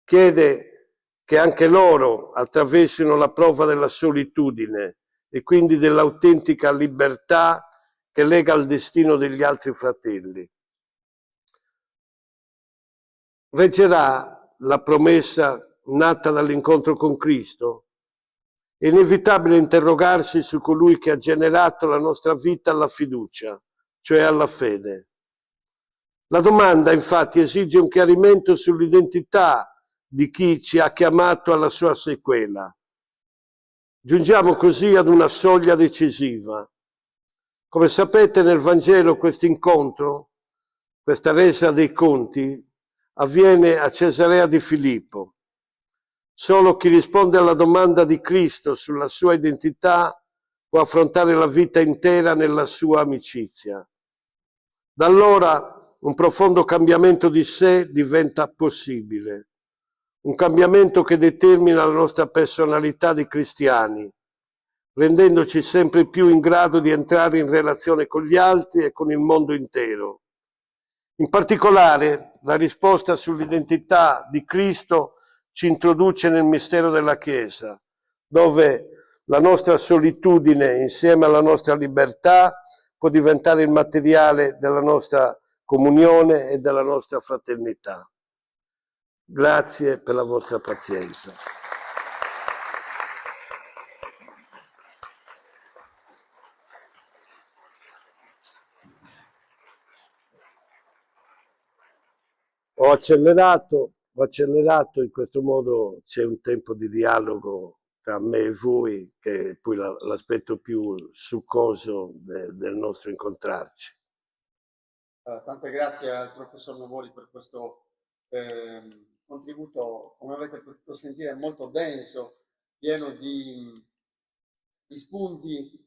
Chiede che anche loro attraversino la prova della solitudine e quindi dell'autentica libertà che lega al destino degli altri fratelli. Reggerà la promessa nata dall'incontro con Cristo? È inevitabile interrogarsi su colui che ha generato la nostra vita alla fiducia, cioè alla fede. La domanda, infatti, esige un chiarimento sull'identità di chi ci ha chiamato alla sua sequela. Giungiamo così ad una soglia decisiva. Come sapete, nel Vangelo questo incontro, questa resa dei conti, avviene a Cesarea di Filippo. Solo chi risponde alla domanda di Cristo sulla sua identità può affrontare la vita intera nella sua amicizia. Da allora un profondo cambiamento di sé diventa possibile, un cambiamento che determina la nostra personalità di cristiani, rendendoci sempre più in grado di entrare in relazione con gli altri e con il mondo intero. In particolare, la risposta sull'identità di Cristo ci introduce nel mistero della Chiesa, dove la nostra solitudine insieme alla nostra libertà può diventare il materiale della nostra comunione e della nostra fraternità. Grazie per la vostra pazienza. Ho accelerato, in questo modo c'è un tempo di dialogo tra me e voi, che è poi l'aspetto più succoso del nostro incontrarci. Tante grazie al professor Novoli per questo contributo, come avete potuto sentire, molto denso, pieno di spunti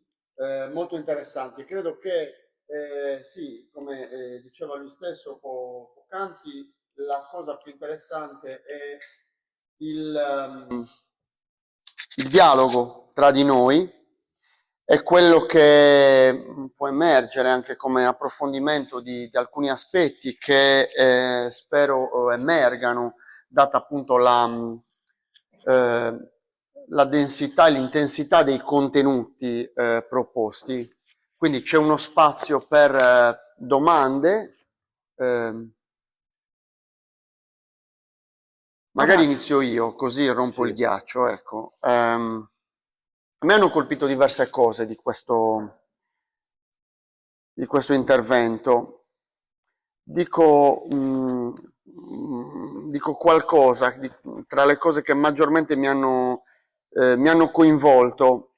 molto interessanti. Credo che, sì, come diceva lui stesso poc'anzi, la cosa più interessante è il dialogo tra di noi, è quello che può emergere anche come approfondimento di alcuni aspetti che spero emergano, data appunto la densità e l'intensità dei contenuti proposti. Quindi c'è uno spazio per domande. Magari inizio io, così rompo il ghiaccio. Ecco. A me hanno colpito diverse cose di questo intervento. Dico qualcosa tra le cose che maggiormente mi hanno coinvolto.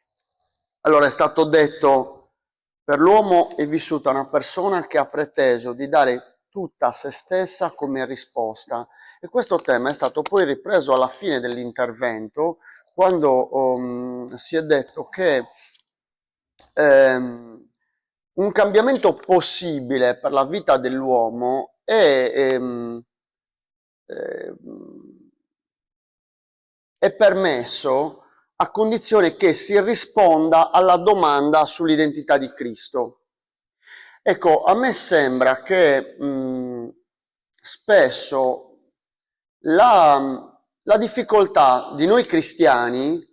Allora, è stato detto: per l'uomo è vissuta una persona che ha preteso di dare tutta a se stessa come risposta. E questo tema è stato poi ripreso alla fine dell'intervento, quando si è detto che un cambiamento possibile per la vita dell'uomo è permesso a condizione che si risponda alla domanda sull'identità di Cristo. Ecco, a me sembra che spesso la difficoltà di noi cristiani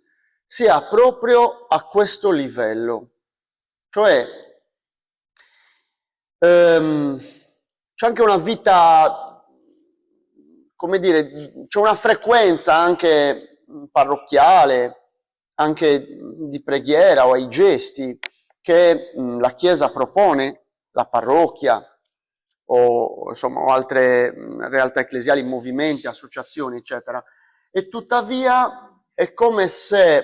sia proprio a questo livello, cioè c'è anche una vita, come dire, c'è una frequenza anche parrocchiale, anche di preghiera o ai gesti che la Chiesa propone, la parrocchia o insomma o altre realtà ecclesiali, movimenti, associazioni, eccetera. E tuttavia è come se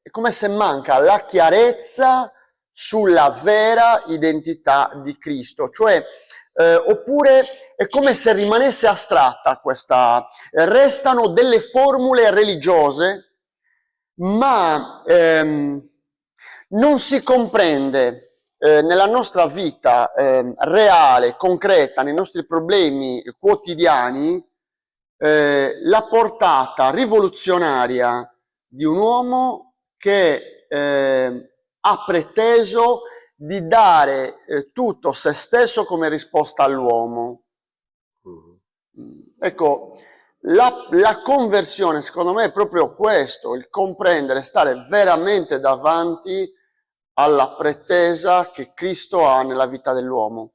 è come se manca la chiarezza sulla vera identità di Cristo, cioè oppure è come se rimanesse astratta questa, restano delle formule religiose, ma non si comprende nella nostra vita reale, concreta, nei nostri problemi quotidiani, la portata rivoluzionaria di un uomo che ha preteso di dare tutto se stesso come risposta all'uomo. Ecco, la conversione secondo me è proprio questo, il comprendere, stare veramente davanti alla pretesa che Cristo ha nella vita dell'uomo.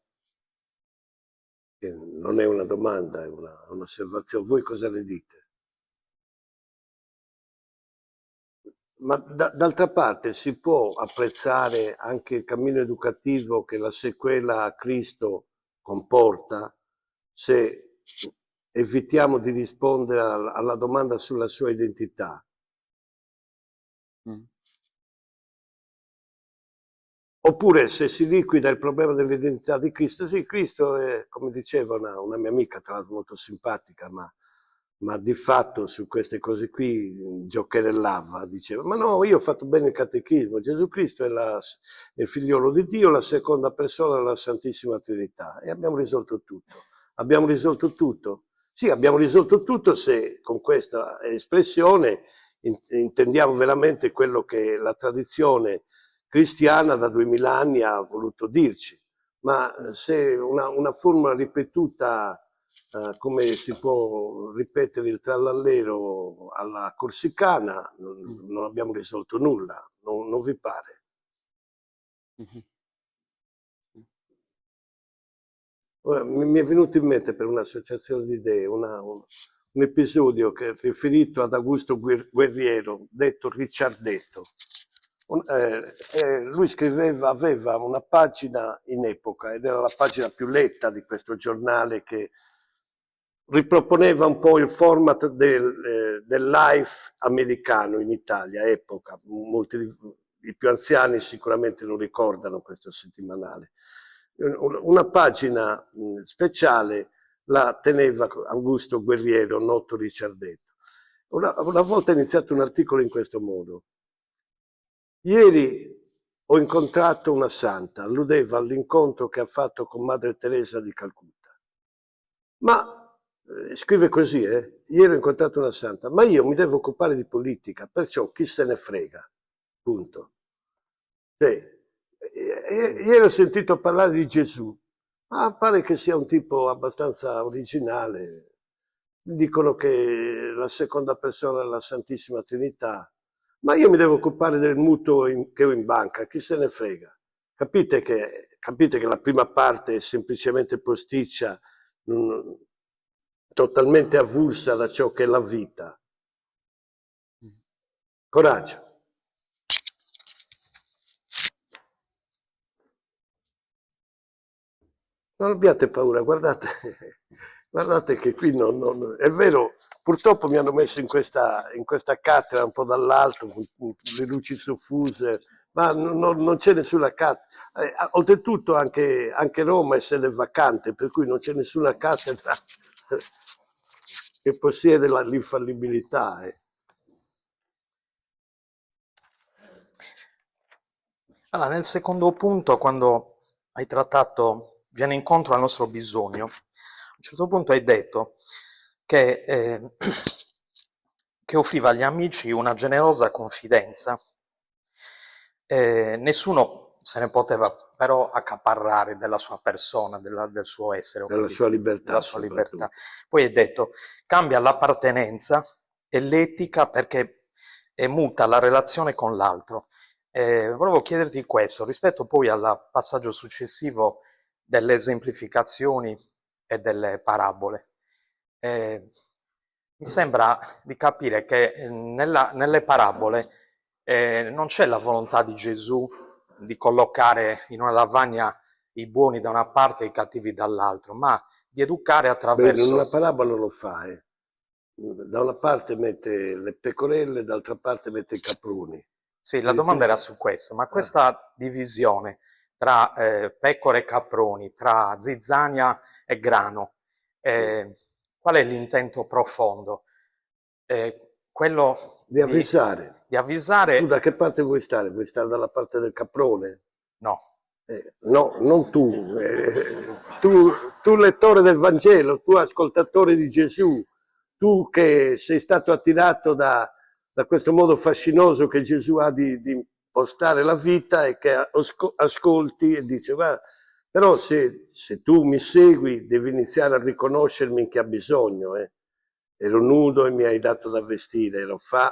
Non è una domanda, è un'osservazione. Voi cosa ne dite? Ma d'altra parte si può apprezzare anche il cammino educativo che la sequela a Cristo comporta se evitiamo di rispondere alla domanda sulla sua identità. Oppure se si liquida il problema dell'identità di Cristo, sì, Cristo è, come diceva una mia amica, tra l'altro molto simpatica, ma di fatto su queste cose qui giocherellava, diceva, ma no, io ho fatto bene il catechismo, Gesù Cristo è il figliolo di Dio, la seconda persona della Santissima Trinità, e abbiamo risolto tutto. Abbiamo risolto tutto? Sì, abbiamo risolto tutto se con questa espressione intendiamo veramente quello che la tradizione cristiana da 2000 anni ha voluto dirci, ma se una formula ripetuta come si può ripetere il trallallero alla corsicana, non abbiamo risolto nulla, non vi pare? Ora, mi è venuto in mente per un'associazione di idee un episodio che è riferito ad Augusto Guerriero, detto Ricciardetto. Lui aveva una pagina in Epoca ed era la pagina più letta di questo giornale che riproponeva un po' il format del Life americano in Italia, Epoca. Molti i più anziani sicuramente lo ricordano questo settimanale. Una pagina speciale la teneva Augusto Guerriero, noto Ricciardetto. Una volta ha iniziato un articolo in questo modo. Ieri ho incontrato una santa, alludeva all'incontro che ha fatto con Madre Teresa di Calcutta. Ma, scrive così, ieri ho incontrato una santa, ma io mi devo occupare di politica, perciò chi se ne frega, punto. Ieri ho sentito parlare di Gesù, ma pare che sia un tipo abbastanza originale. Dicono che la seconda persona della Santissima Trinità, ma io mi devo occupare del mutuo che ho in banca, chi se ne frega. Capite che la prima parte è semplicemente posticcia, totalmente avulsa da ciò che è la vita. Coraggio. Non abbiate paura, guardate che qui è vero, purtroppo mi hanno messo in questa cattedra un po' dall'alto, con le luci soffuse, ma non c'è nessuna cattedra. Oltretutto anche Roma è sede vacante, per cui non c'è nessuna cattedra che possiede l'infallibilità. Allora, nel secondo punto, quando hai trattato, viene incontro al nostro bisogno, a un certo punto hai detto che offriva agli amici una generosa confidenza. Nessuno se ne poteva però accaparrare della sua persona, del suo essere, Della sua libertà. della sua libertà. Poi è detto, cambia l'appartenenza e l'etica perché muta la relazione con l'altro. Volevo chiederti questo, rispetto poi al passaggio successivo delle esemplificazioni e delle parabole. Mi sembra di capire che nelle parabole non c'è la volontà di Gesù di collocare in una lavagna i buoni da una parte e i cattivi dall'altro, ma di educare Beh, attraverso... in una parabola lo fa, eh. Da una parte mette le pecorelle, dall'altra parte mette i caproni. Sì, la domanda era su questo, ma questa divisione tra pecore e caproni, tra zizzania e grano, qual è l'intento profondo? Quello Di avvisare. di avvisare... Tu da che parte vuoi stare? Vuoi stare dalla parte del caprone? No. No, non tu. Tu lettore del Vangelo, tu ascoltatore di Gesù, tu che sei stato attirato da questo modo fascinoso che Gesù ha di impostare la vita e che ascolti e dice, guarda, però se tu mi segui devi iniziare a riconoscermi in chi ha bisogno. Ero nudo e mi hai dato da vestire,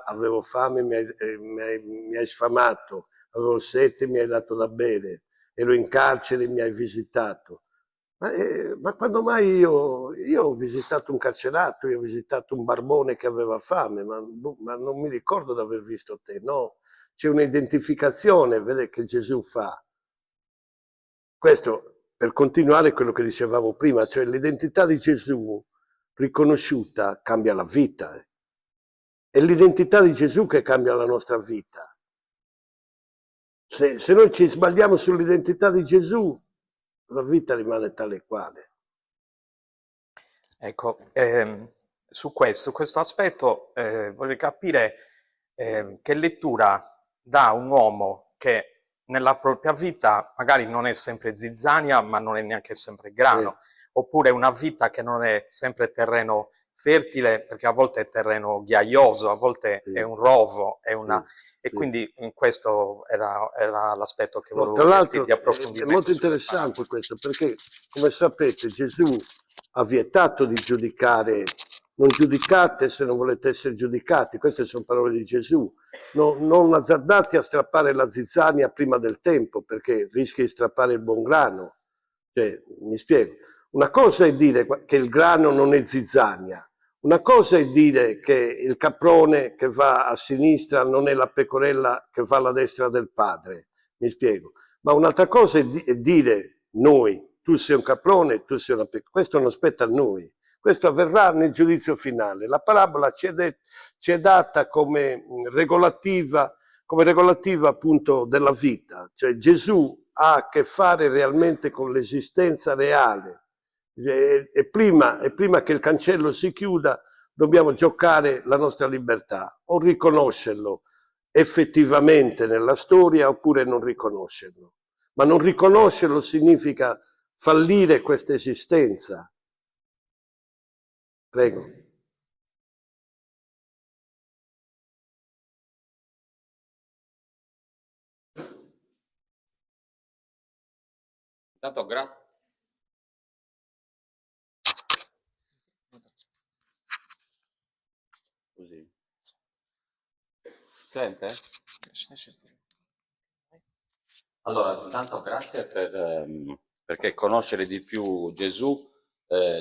avevo fame e mi hai sfamato, avevo sete e mi hai dato da bere, ero in carcere e mi hai visitato. Ma quando mai io ho visitato un carcerato, io ho visitato un barbone che aveva fame, ma non mi ricordo di aver visto te, no? C'è un'identificazione, vede, che Gesù fa. Questo per continuare quello che dicevamo prima, cioè l'identità di Gesù riconosciuta cambia la vita. È l'identità di Gesù che cambia la nostra vita. Se noi ci sbagliamo sull'identità di Gesù, la vita rimane tale e quale. Ecco, su questo aspetto voglio capire che lettura dà un uomo che nella propria vita magari non è sempre zizzania, ma non è neanche sempre grano, oppure una vita che non è sempre terreno fertile, perché a volte è terreno ghiaioso, a volte è un rovo, e quindi questo era l'aspetto che volevo Tra l'altro di approfondimento. è molto interessante questo, perché come sapete Gesù ha vietato di giudicare, non giudicate se non volete essere giudicati, queste sono parole di Gesù, non azzardate a strappare la zizzania prima del tempo, perché rischi di strappare il buon grano. Cioè, mi spiego, una cosa è dire che il grano non è zizzania, una cosa è dire che il caprone che va a sinistra non è la pecorella che va alla destra del padre, mi spiego, ma un'altra cosa è dire noi, tu sei un caprone, tu sei una pecorella, questo non spetta a noi, questo avverrà nel giudizio finale. La parabola ci è data come regolativa appunto della vita, cioè Gesù ha a che fare realmente con l'esistenza reale. E prima che il cancello si chiuda dobbiamo giocare la nostra libertà, o riconoscerlo effettivamente nella storia oppure non riconoscerlo. Ma non riconoscerlo significa fallire questa esistenza. Prego. Intanto grazie. Così. Sente? Allora, intanto grazie perché conoscere di più Gesù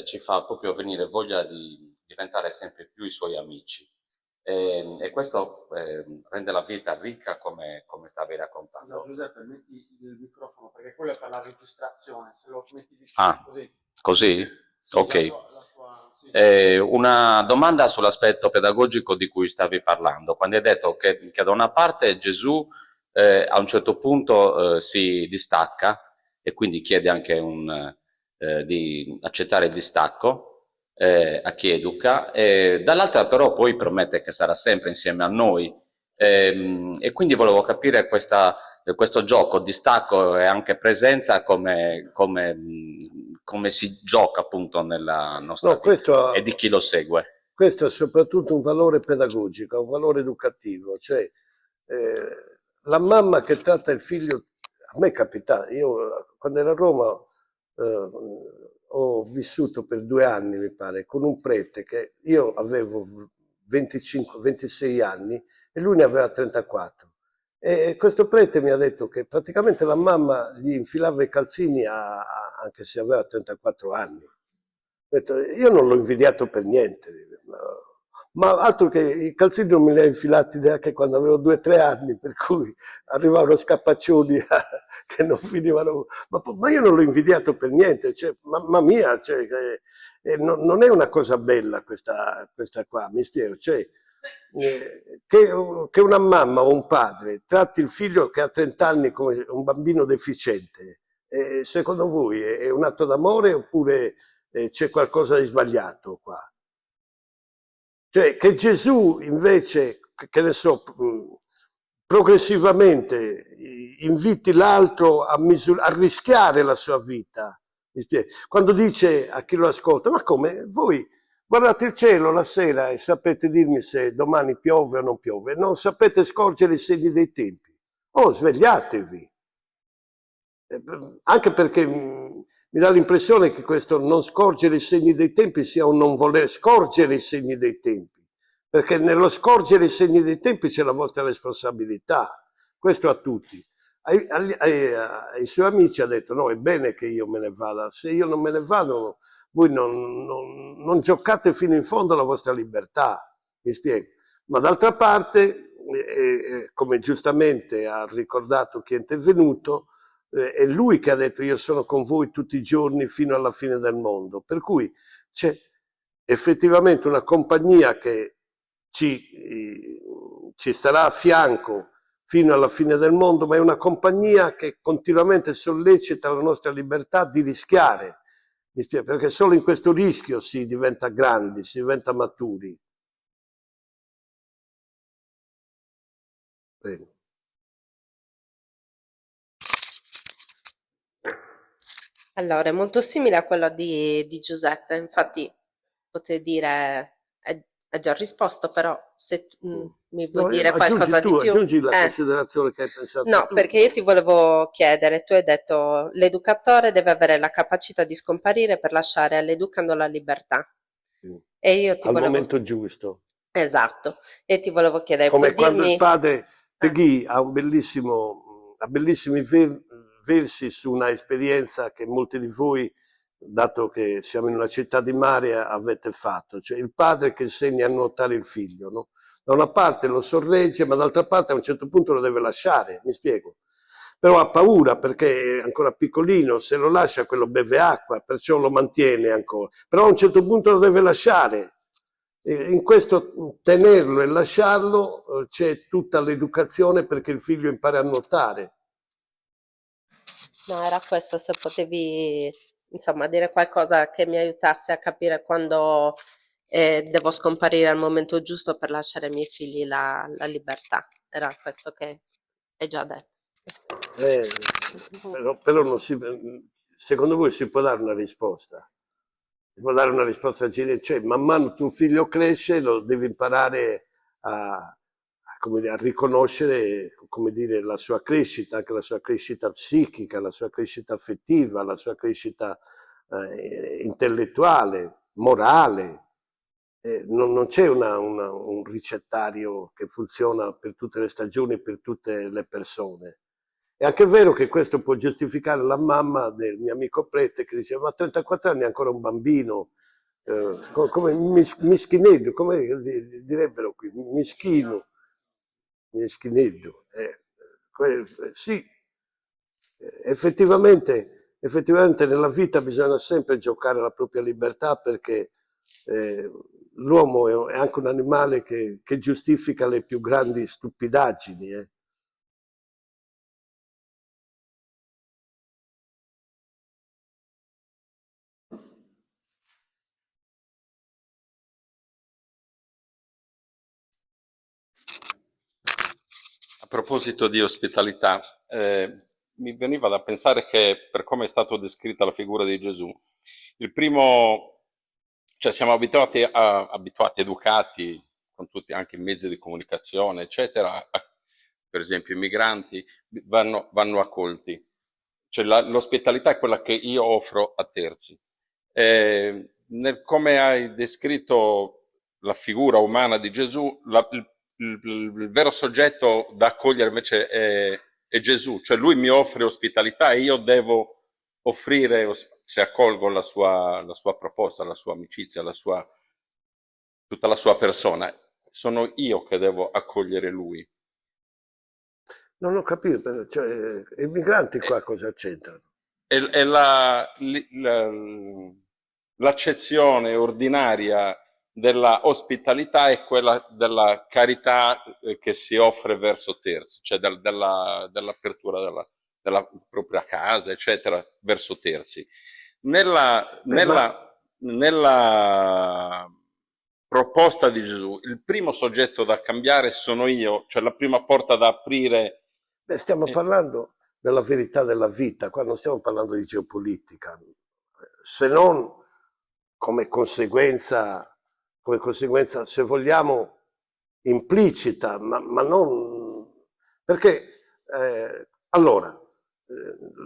ci fa proprio venire voglia di diventare sempre più i suoi amici. E questo rende la vita ricca come stavi raccontando. No, Giuseppe, metti il microfono perché quello è per la registrazione, se lo metti vicino così. Così? Sì, Ok. sì. Una domanda sull'aspetto pedagogico di cui stavi parlando, quando hai detto che da una parte Gesù a un certo punto si distacca e quindi chiede anche di accettare il distacco a chi educa, e dall'altra però poi promette che sarà sempre insieme a noi, e quindi volevo capire questo gioco, distacco e anche presenza, come si gioca appunto nella nostra vita e di chi lo segue. Questo è soprattutto un valore pedagogico, un valore educativo, cioè la mamma che tratta il figlio a me è capitato, io quando ero a Roma ho vissuto per 2 anni, mi pare, con un prete che io avevo 25-26 anni e lui ne aveva 34. E questo prete mi ha detto che praticamente la mamma gli infilava i calzini anche se aveva 34 anni. Ho detto, io non l'ho invidiato per niente, ma altro che i calzini non me li ha infilati neanche quando avevo 2 o 3 anni, per cui arrivavano scapaccioni che non finivano. Ma io non l'ho invidiato per niente, cioè, mamma mia, cioè, non è una cosa bella questa qua, mi spiego. Cioè, che una mamma o un padre tratti il figlio che ha 30 anni come un bambino deficiente, secondo voi è un atto d'amore oppure c'è qualcosa di sbagliato qua? Cioè che Gesù invece, che ne so, progressivamente inviti l'altro a rischiare la sua vita. Quando dice a chi lo ascolta, ma come voi guardate il cielo la sera e sapete dirmi se domani piove o non piove, non sapete scorgere i segni dei tempi. Oh, svegliatevi. Anche perché mi dà l'impressione che questo non scorgere i segni dei tempi sia un non voler scorgere i segni dei tempi, perché nello scorgere i segni dei tempi c'è la vostra responsabilità, questo a tutti. Ai suoi amici ha detto no, è bene che io me ne vada, se io non me ne vado voi non giocate fino in fondo la vostra libertà, mi spiego. Ma d'altra parte, come giustamente ha ricordato chi è intervenuto, è lui che ha detto io sono con voi tutti i giorni fino alla fine del mondo, per cui c'è effettivamente una compagnia che ci starà a fianco fino alla fine del mondo, ma è una compagnia che continuamente sollecita la nostra libertà di rischiare, perché solo in questo rischio si diventa grandi, si diventa maturi. Prego. Allora, è molto simile a quella di Giuseppe, infatti potrei dire, è già risposto, però se mi vuoi No, dire qualcosa di più. aggiungi la considerazione che hai pensato No, tu. perché io ti volevo chiedere, tu hai detto l'educatore deve avere la capacità di scomparire per lasciare all'educando la libertà. Sì. E io ti Al volevo, momento giusto. esatto, e ti volevo chiedere, puoi Come quando il dirmi, padre ah, Peggy ha bellissimi versi su una esperienza che molti di voi, dato che siamo in una città di mare, avete fatto. Cioè il padre che insegna a nuotare il figlio, no? Da una parte lo sorregge, ma d'altra parte a un certo punto lo deve lasciare, mi spiego. Però ha paura perché è ancora piccolino, se lo lascia quello beve acqua, perciò lo mantiene ancora. Però a un certo punto lo deve lasciare. In questo tenerlo e lasciarlo c'è tutta l'educazione perché il figlio impari a nuotare. no, era questo, se potevi, insomma, dire qualcosa che mi aiutasse a capire quando devo scomparire al momento giusto per lasciare ai miei figli la libertà. Era questo che hai già detto. Eh, però non secondo voi si può dare una risposta? Si può dare una risposta generica? Cioè, man mano tuo figlio cresce, lo devi imparare come dire, a riconoscere, come dire, la sua crescita, anche la sua crescita psichica, la sua crescita affettiva, la sua crescita intellettuale, morale. Non c'è un ricettario che funziona per tutte le stagioni, per tutte le persone. È anche vero che questo può giustificare la mamma del mio amico prete che diceva ma a 34 anni è ancora un bambino, come mischineddo, come direbbero qui, mischineddo. Sì, effettivamente nella vita bisogna sempre giocare la propria libertà perché eh, l'uomo è anche un animale che giustifica le più grandi stupidaggini. A proposito di ospitalità, mi veniva da pensare che per come è stata descritta la figura di Gesù, il primo, cioè siamo abituati, educati con tutti anche i mezzi di comunicazione, eccetera, per esempio i migranti, vanno accolti. Cioè l'ospitalità è quella che io offro a terzi. Come hai descritto la figura umana di Gesù, il vero soggetto da accogliere invece è Gesù, cioè lui mi offre ospitalità e io devo offrire, se accolgo la sua proposta, la sua amicizia, tutta la sua persona, sono io che devo accogliere lui. Non ho capito, cioè, i migranti qua cosa c'entrano? È l'accezione ordinaria della ospitalità è quella della carità che si offre verso terzi, cioè dell'apertura della propria casa, eccetera, verso terzi. Nella, Beh, ma nella proposta di Gesù, il primo soggetto da cambiare sono io, cioè la prima porta da aprire. beh, stiamo parlando della verità della vita, qua non stiamo parlando di geopolitica, se non come conseguenza, se vogliamo, implicita, ma non... Perché, allora,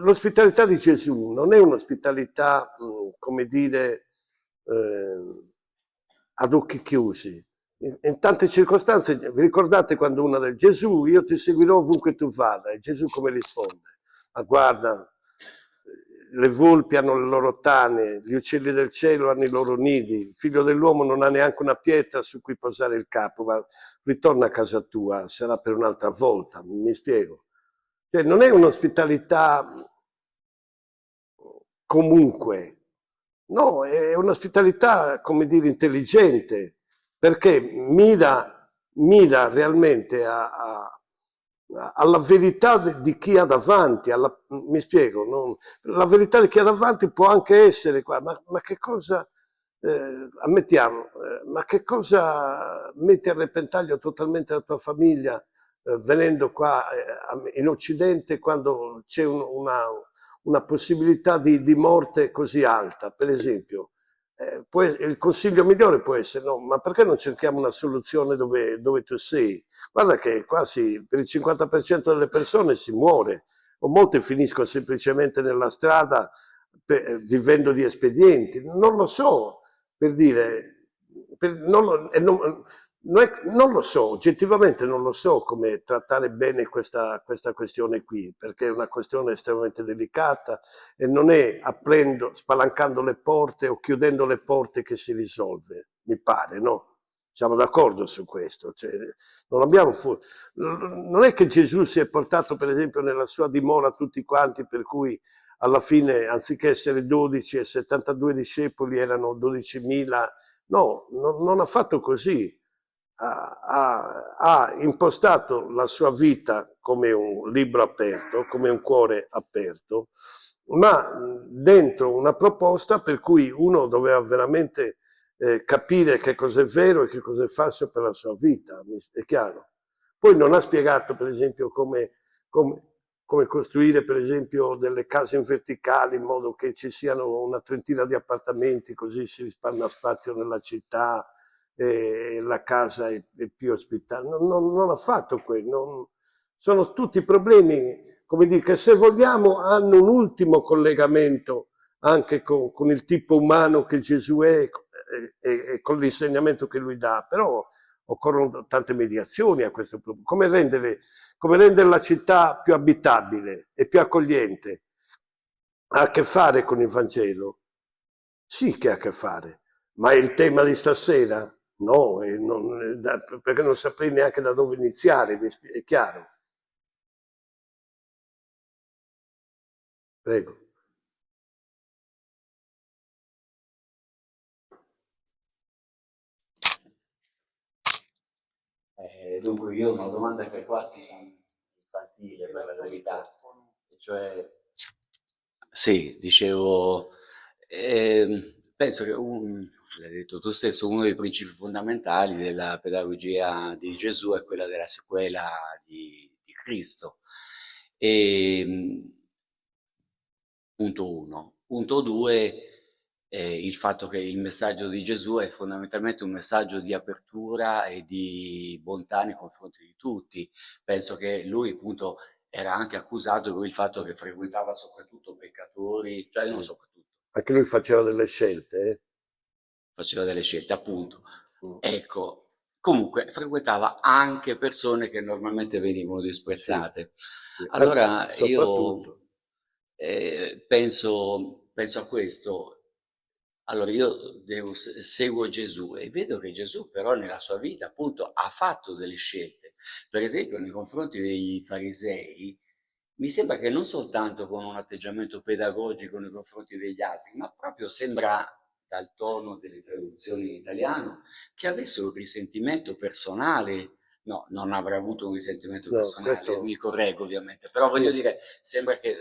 l'ospitalità di Gesù non è un'ospitalità, come dire, ad occhi chiusi. In tante circostanze, vi ricordate quando uno dice Gesù, io ti seguirò ovunque tu vada, e Gesù come risponde? Ma guarda, le volpi hanno le loro tane, gli uccelli del cielo hanno i loro nidi, il figlio dell'uomo non ha neanche una pietra su cui posare il capo, ma ritorna a casa tua, sarà per un'altra volta, mi spiego. Cioè, non è un'ospitalità comunque, no, è un'ospitalità, come dire, intelligente, perché mira realmente alla verità di chi ha davanti, mi spiego, la verità di chi ha davanti può anche essere qua, ma che cosa, ammettiamo, ma che cosa metti a repentaglio totalmente la tua famiglia venendo qua in Occidente quando c'è una possibilità di morte così alta, per esempio? Il consiglio migliore può essere, no, ma perché non cerchiamo una soluzione dove tu sei? Guarda che quasi per il 50% delle persone si muore, o molte finiscono semplicemente nella strada vivendo di espedienti. Non lo so, per dire, non lo so, oggettivamente non lo so come trattare bene questa questione qui, perché è una questione estremamente delicata e non è spalancando le porte o chiudendo le porte che si risolve, mi pare, no? Siamo d'accordo su questo. Cioè, non è che Gesù si è portato, per esempio, nella sua dimora tutti quanti, per cui alla fine, anziché essere 12 e 72 discepoli, erano 12.000. No, non ha fatto così. Ha impostato la sua vita come un libro aperto, come un cuore aperto, ma dentro una proposta per cui uno doveva veramente capire che cosa è vero e che cosa è falso per la sua vita, è chiaro. Poi non ha spiegato, per esempio, come costruire, per esempio, delle case in verticale in modo che ci siano una trentina di appartamenti, così si risparmia spazio nella città e la casa è più ospitale. Non ha fatto quello. Sono tutti problemi, come dire, che se vogliamo hanno un ultimo collegamento anche con il tipo umano che Gesù è e con l'insegnamento che lui dà, però occorrono tante mediazioni a questo punto. Come rendere la città più abitabile e più accogliente? Ha a che fare con il Vangelo? Sì che ha a che fare, ma è il tema di stasera? No, perché non saprei neanche da dove iniziare, è chiaro. Prego. Dunque io ho una domanda che è quasi infantile per la verità, e cioè, sì, dicevo, penso che, l'hai detto tu stesso, uno dei principi fondamentali della pedagogia di Gesù è quella della sequela di Cristo. E, punto uno. Punto due, il fatto che il messaggio di Gesù è fondamentalmente un messaggio di apertura e di bontà nei confronti di tutti. Penso che lui appunto era anche accusato per il fatto che frequentava soprattutto peccatori, cioè non soprattutto, Anche lui faceva delle scelte, faceva delle scelte appunto. eh? Ecco, comunque frequentava anche persone che normalmente venivano Sì, disprezzate. sì. Allora Soprattutto. io penso a questo. Allora io seguo Gesù e vedo che Gesù però nella sua vita appunto ha fatto delle scelte. Per esempio nei confronti dei farisei mi sembra che non soltanto con un atteggiamento pedagogico nei confronti degli altri, ma proprio sembra dal tono delle traduzioni in italiano che avesse un risentimento personale. No, non avrà avuto un risentimento No, personale, mi correggo ovviamente, però voglio sì, dire, sembra che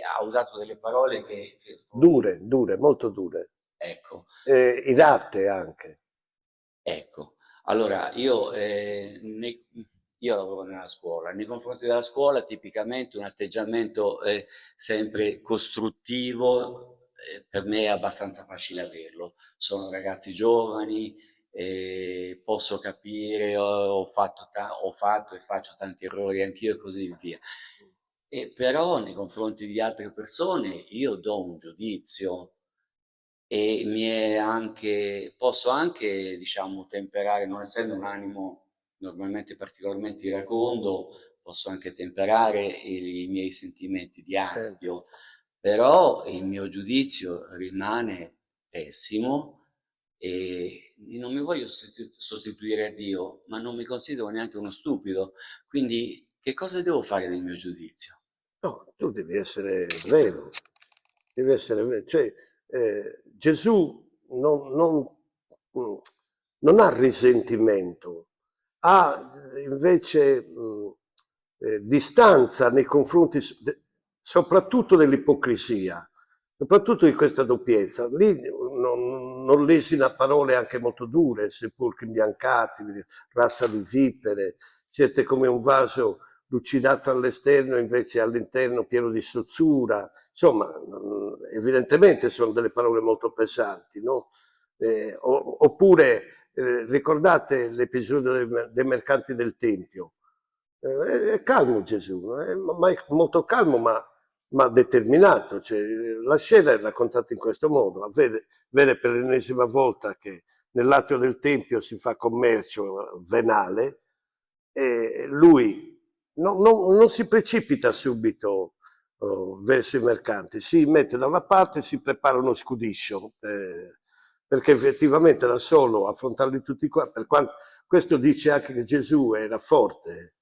ha usato delle parole che dure, molto dure. ecco. Irate anche. Ecco, allora io lavoro nella scuola, nei confronti della scuola tipicamente un atteggiamento sempre costruttivo, per me è abbastanza facile averlo. Sono ragazzi giovani, posso capire, ho fatto e faccio tanti errori anch'io e così via. E però nei confronti di altre persone io do un giudizio e posso anche, diciamo, temperare, non essendo un animo normalmente particolarmente iracondo, posso anche temperare i miei sentimenti di astio, però il mio giudizio rimane pessimo e non mi voglio sostituire a Dio, ma non mi considero neanche uno stupido, quindi che cosa devo fare del mio giudizio? No, tu devi essere vero, cioè Gesù mm, non ha risentimento, ha invece distanza nei confronti soprattutto dell'ipocrisia, soprattutto di questa doppiezza. Lì non lesina parole anche molto dure, sepolcri imbiancati, razza di vipere, siete come un vaso lucidato all'esterno invece all'interno pieno di sozzura. Insomma, evidentemente sono delle parole molto pesanti, no? Oppure ricordate l'episodio dei mercanti del Tempio? È calmo Gesù, ma è molto calmo, ma determinato. Cioè, la scena è raccontata in questo modo. Vede per l'ennesima volta che nell'atrio del Tempio si fa commercio venale e lui non si precipita subito verso i mercanti, si mette da una parte e si prepara uno scudiscio, perché effettivamente da solo affrontarli tutti qua, per quanto questo dice anche che Gesù era forte,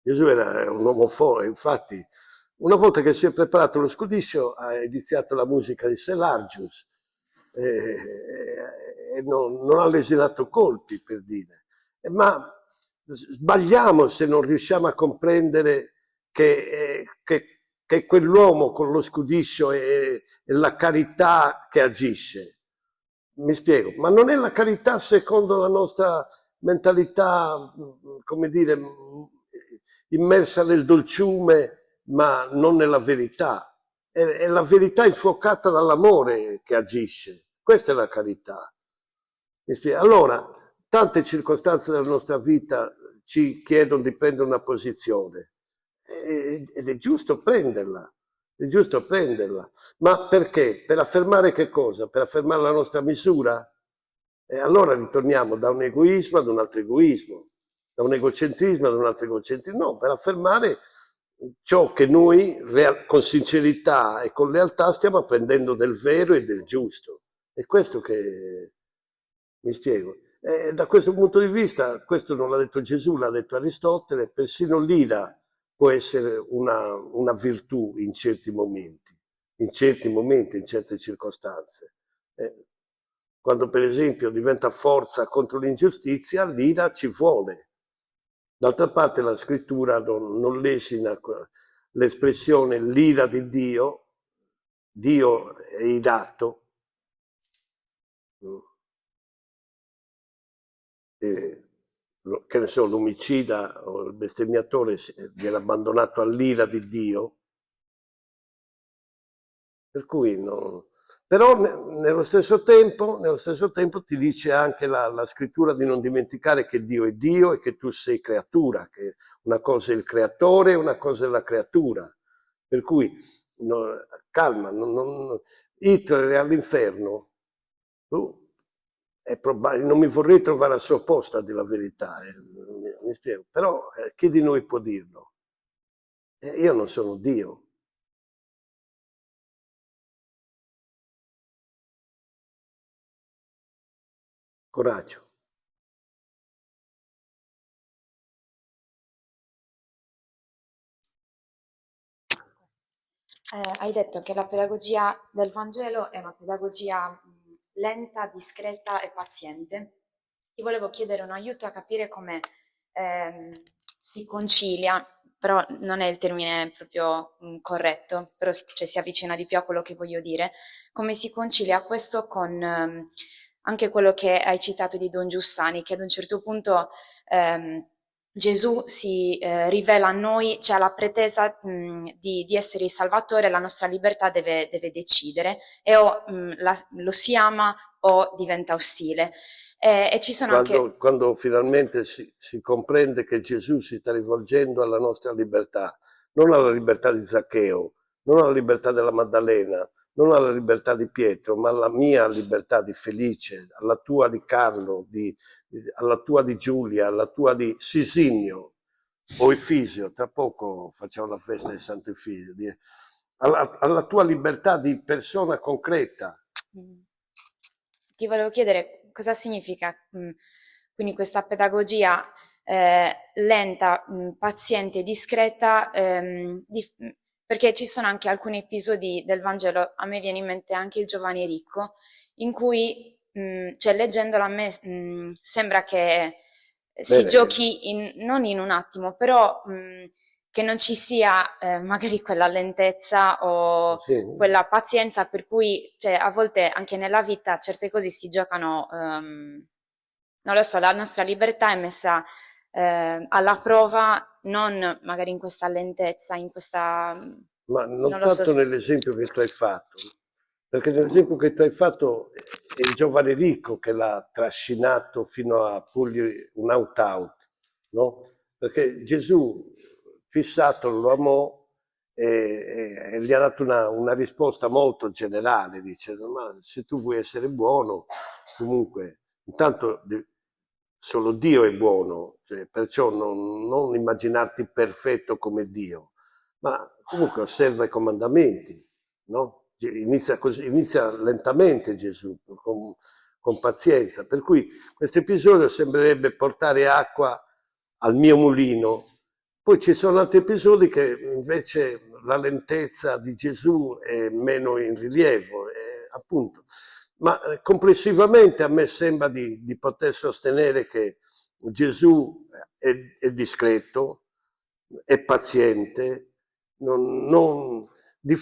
Gesù era un uomo forte, infatti una volta che si è preparato lo scudiscio ha iniziato la musica di Selargius e non ha lesinato colpi per dire, ma sbagliamo se non riusciamo a comprendere che quell'uomo con lo scudiscio è la carità che agisce. Mi spiego, ma non è la carità secondo la nostra mentalità, come dire, immersa nel dolciume, ma non nella verità. È la verità infuocata dall'amore che agisce. Questa è la carità. Mi spiego. Allora, tante circostanze della nostra vita ci chiedono di prendere una posizione ed è giusto prenderla, è giusto prenderla. Ma perché? Per affermare che cosa? Per affermare la nostra misura? E allora ritorniamo da un egoismo ad un altro egoismo, da un egocentrismo ad un altro egocentrismo. No, per affermare ciò che noi con sincerità e con lealtà stiamo apprendendo del vero e del giusto. È questo che mi spiego. Da questo punto di vista, questo non l'ha detto Gesù, l'ha detto Aristotele, persino l'ira può essere una virtù in certi momenti, in certe circostanze. Quando per esempio diventa forza contro l'ingiustizia, l'ira ci vuole. D'altra parte la scrittura non lesina l'espressione l'ira di Dio, Dio è irato. Che ne so, l'omicida o il bestemmiatore viene abbandonato all'ira di Dio, per cui Però nello stesso tempo ti dice anche la scrittura di non dimenticare che Dio è Dio e che tu sei creatura, che una cosa è il creatore e una cosa è la creatura. Per cui, calma, Hitler è all'inferno, è probabile, non mi vorrei trovare al suo posto, a dire la verità, mi spiego. Però chi di noi può dirlo? Io non sono Dio. Coraggio. Hai detto che la pedagogia del Vangelo è una pedagogia lenta, discreta e paziente. Ti volevo chiedere un aiuto a capire come si concilia, però non è il termine proprio corretto, però cioè, si avvicina di più a quello che voglio dire, come si concilia questo con anche quello che hai citato di Don Giussani, che ad un certo punto Gesù si rivela a noi, c'è la pretesa di essere il Salvatore, la nostra libertà deve decidere, e o lo si ama o diventa ostile. E ci sono anche... Quando finalmente si comprende che Gesù si sta rivolgendo alla nostra libertà, non alla libertà di Zaccheo, non alla libertà della Maddalena, non alla libertà di Pietro, ma alla mia libertà di Felice, alla tua di Carlo, alla tua di Giulia, alla tua di Sisinio o Efisio, tra poco facciamo la festa del Santo Efisio, alla tua libertà di persona concreta. Ti volevo chiedere cosa significa quindi questa pedagogia lenta, paziente, discreta, perché ci sono anche alcuni episodi del Vangelo, a me viene in mente anche il giovane ricco, in cui, cioè leggendolo a me sembra che si giochi non in un attimo, però che non ci sia magari quella lentezza o quella pazienza per cui, cioè, a volte anche nella vita certe cose si giocano, non lo so, la nostra libertà è messa alla prova, non magari in questa lentezza, in questa... Ma non tanto nell'esempio che tu hai fatto, perché nell'esempio che tu hai fatto è il giovane ricco che l'ha trascinato fino a purgli un out-out, no? Perché Gesù, fissato, lo amò e gli ha dato una risposta molto generale, dice, ma se tu vuoi essere buono, comunque, intanto solo Dio è buono, cioè, perciò non immaginarti perfetto come Dio, ma comunque osserva i comandamenti, no? Inizia lentamente Gesù, con pazienza, per cui questo episodio sembrerebbe portare acqua al mio mulino. Poi ci sono altri episodi che invece la lentezza di Gesù è meno in rilievo, appunto. Ma complessivamente a me sembra di poter sostenere che Gesù è discreto, è paziente, di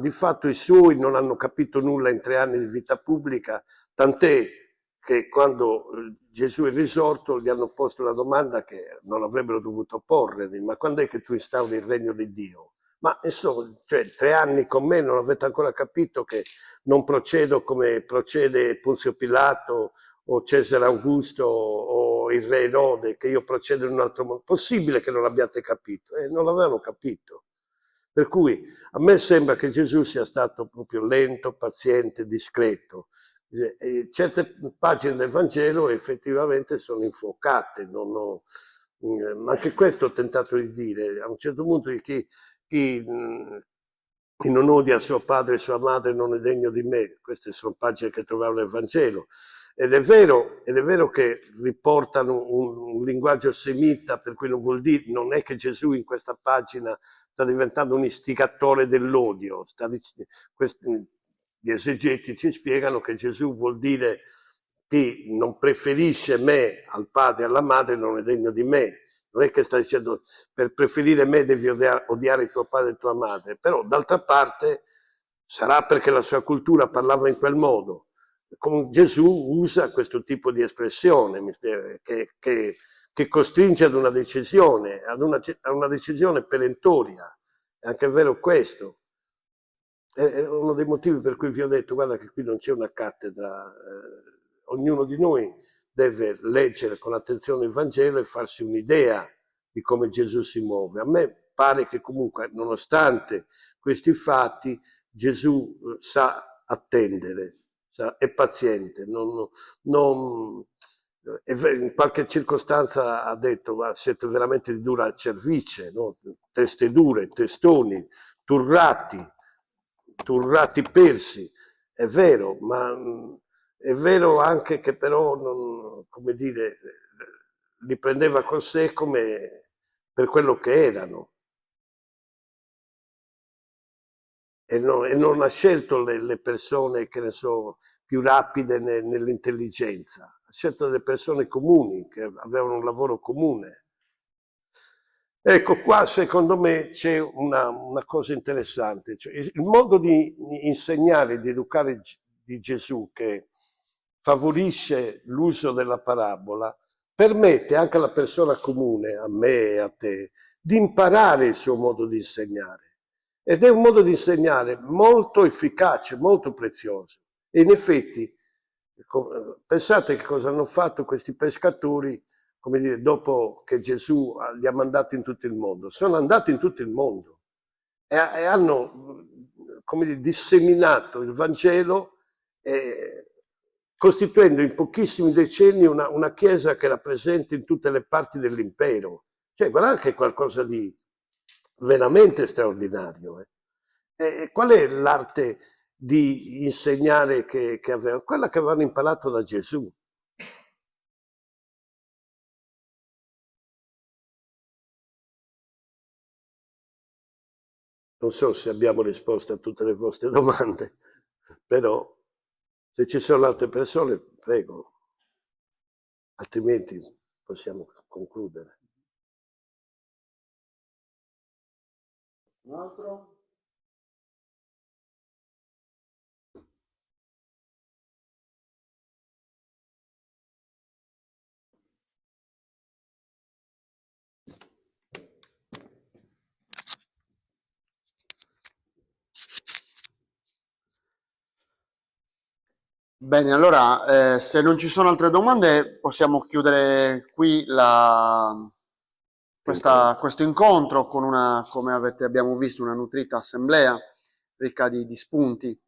fatto i suoi non hanno capito nulla in 3 anni di vita pubblica, tant'è che quando Gesù è risorto gli hanno posto la domanda che non avrebbero dovuto porre, ma quando è che tu instauri il regno di Dio? Ma insomma, cioè, 3 anni con me non avete ancora capito che non procedo come procede Ponzio Pilato o Cesare Augusto o il re Erode, che io procedo in un altro modo. Possibile che non l'abbiate capito? Non l'avevano capito. Per cui a me sembra che Gesù sia stato proprio lento, paziente, discreto. Certe pagine del Vangelo effettivamente sono infuocate, ma anche questo ho tentato di dire. A un certo punto chi non odia suo padre e sua madre non è degno di me. Queste sono pagine che trovavo nel Vangelo. Ed è vero che riportano un linguaggio semita, per cui non è che Gesù in questa pagina sta diventando un istigatore dell'odio. Gli esegeti ci spiegano che Gesù vuol dire chi non preferisce me al padre e alla madre non è degno di me. Non è che sta dicendo per preferire me devi odiare tuo padre e tua madre, però d'altra parte sarà perché la sua cultura parlava in quel modo. Gesù usa questo tipo di espressione che costringe ad una decisione, a una decisione perentoria. È anche vero questo. È uno dei motivi per cui vi ho detto, guarda che qui non c'è una cattedra, ognuno di noi deve leggere con attenzione il Vangelo e farsi un'idea di come Gesù si muove. A me pare che comunque, nonostante questi fatti, Gesù sa attendere, è paziente, in qualche circostanza ha detto, ma siete veramente di dura cervice, no? Teste dure, testoni, turrati persi, è vero, ma è vero anche che però, come dire, li prendeva con sé come per quello che erano e non ha scelto le persone, che ne so, più rapide nell'intelligenza, ha scelto delle persone comuni, che avevano un lavoro comune. Ecco, qua secondo me c'è una cosa interessante, cioè il modo di insegnare, di educare di Gesù, che favorisce l'uso della parabola, permette anche alla persona comune, a me e a te, di imparare il suo modo di insegnare. Ed è un modo di insegnare molto efficace, molto prezioso. E in effetti, pensate che cosa hanno fatto questi pescatori, come dire, dopo che Gesù li ha mandati in tutto il mondo. Sono andati in tutto il mondo e hanno, come dire, disseminato il Vangelo, costituendo in pochissimi decenni una chiesa che era presente in tutte le parti dell'impero. Cioè, guardate che è qualcosa di veramente straordinario. Qual è l'arte di insegnare che avevano? Quella che avevano imparato da Gesù. Non so se abbiamo risposto a tutte le vostre domande, però se ci sono altre persone, prego, altrimenti possiamo concludere. Un altro? Bene, allora, se non ci sono altre domande, possiamo chiudere qui questo incontro con come abbiamo visto, una nutrita assemblea ricca di spunti.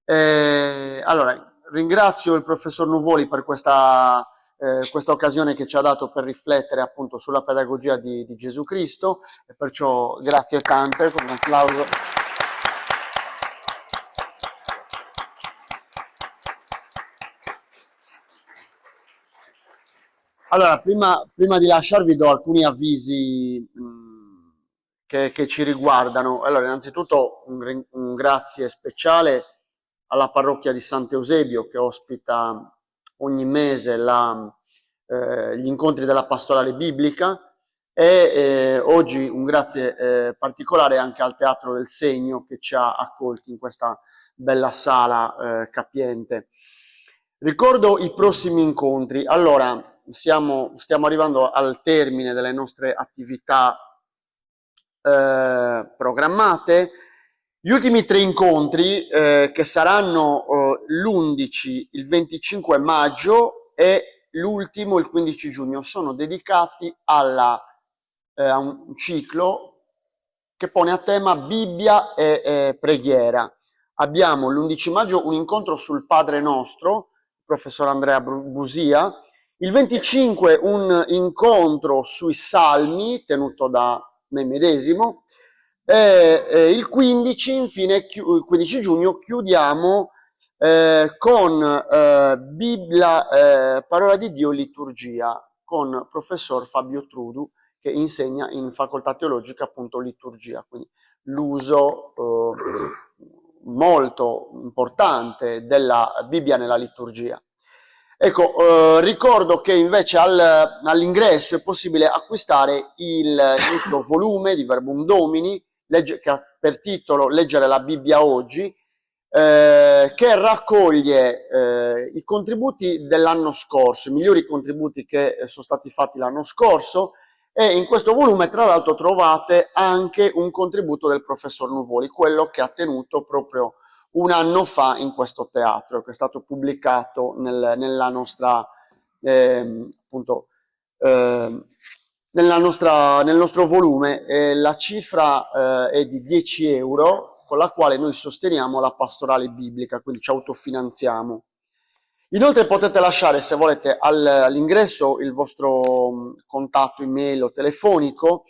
Allora, ringrazio il professor Nuvoli per questa occasione che ci ha dato per riflettere appunto sulla pedagogia di Gesù Cristo, e perciò grazie tante, con un applauso. Allora, prima di lasciarvi do alcuni avvisi che ci riguardano. Allora, innanzitutto un grazie speciale alla parrocchia di Sant'Eusebio, che ospita ogni mese gli incontri della pastorale biblica, e oggi un grazie particolare anche al Teatro del Segno, che ci ha accolti in questa bella sala capiente. Ricordo i prossimi incontri. Allora, stiamo arrivando al termine delle nostre attività programmate. Gli ultimi 3 incontri, che saranno l'11, il 25 maggio e l'ultimo, il 15 giugno, sono dedicati a un ciclo che pone a tema Bibbia e preghiera. Abbiamo l'11 maggio un incontro sul Padre Nostro, il professor Andrea Busia. Il 25 un incontro sui Salmi, tenuto da me medesimo. Il 15, infine, il 15 giugno, chiudiamo con Bibbia, Parola di Dio, liturgia, con professor Fabio Trudu, che insegna in facoltà teologica appunto liturgia, quindi l'uso molto importante della Bibbia nella liturgia. Ecco, ricordo che invece all'ingresso è possibile acquistare questo volume di Verbum Domini, che ha per titolo Leggere la Bibbia oggi, che raccoglie i contributi dell'anno scorso, i migliori contributi che sono stati fatti l'anno scorso, E in questo volume, tra l'altro, trovate anche un contributo del professor Nuvoli, quello che ha tenuto proprio un anno fa in questo teatro, che è stato pubblicato nella nostra, appunto, nel nostro volume. La cifra è di 10 euro, con la quale noi sosteniamo la pastorale biblica, quindi ci autofinanziamo. Inoltre potete lasciare, se volete, all'ingresso il vostro contatto email o telefonico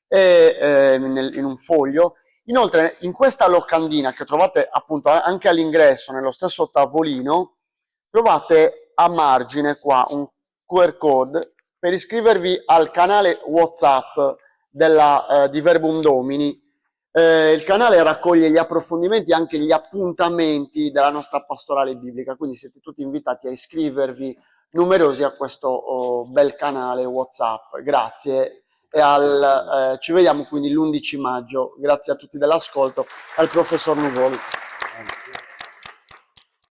in un foglio. Inoltre, in questa locandina che trovate appunto anche all'ingresso, nello stesso tavolino, trovate a margine qua un QR code per iscrivervi al canale WhatsApp di Verbum Domini. Il canale raccoglie gli approfondimenti e anche gli appuntamenti della nostra pastorale biblica, quindi siete tutti invitati a iscrivervi numerosi a questo bel canale WhatsApp. Grazie e ci vediamo quindi l'11 maggio. Grazie a tutti dell'ascolto, al professor Nuvoli.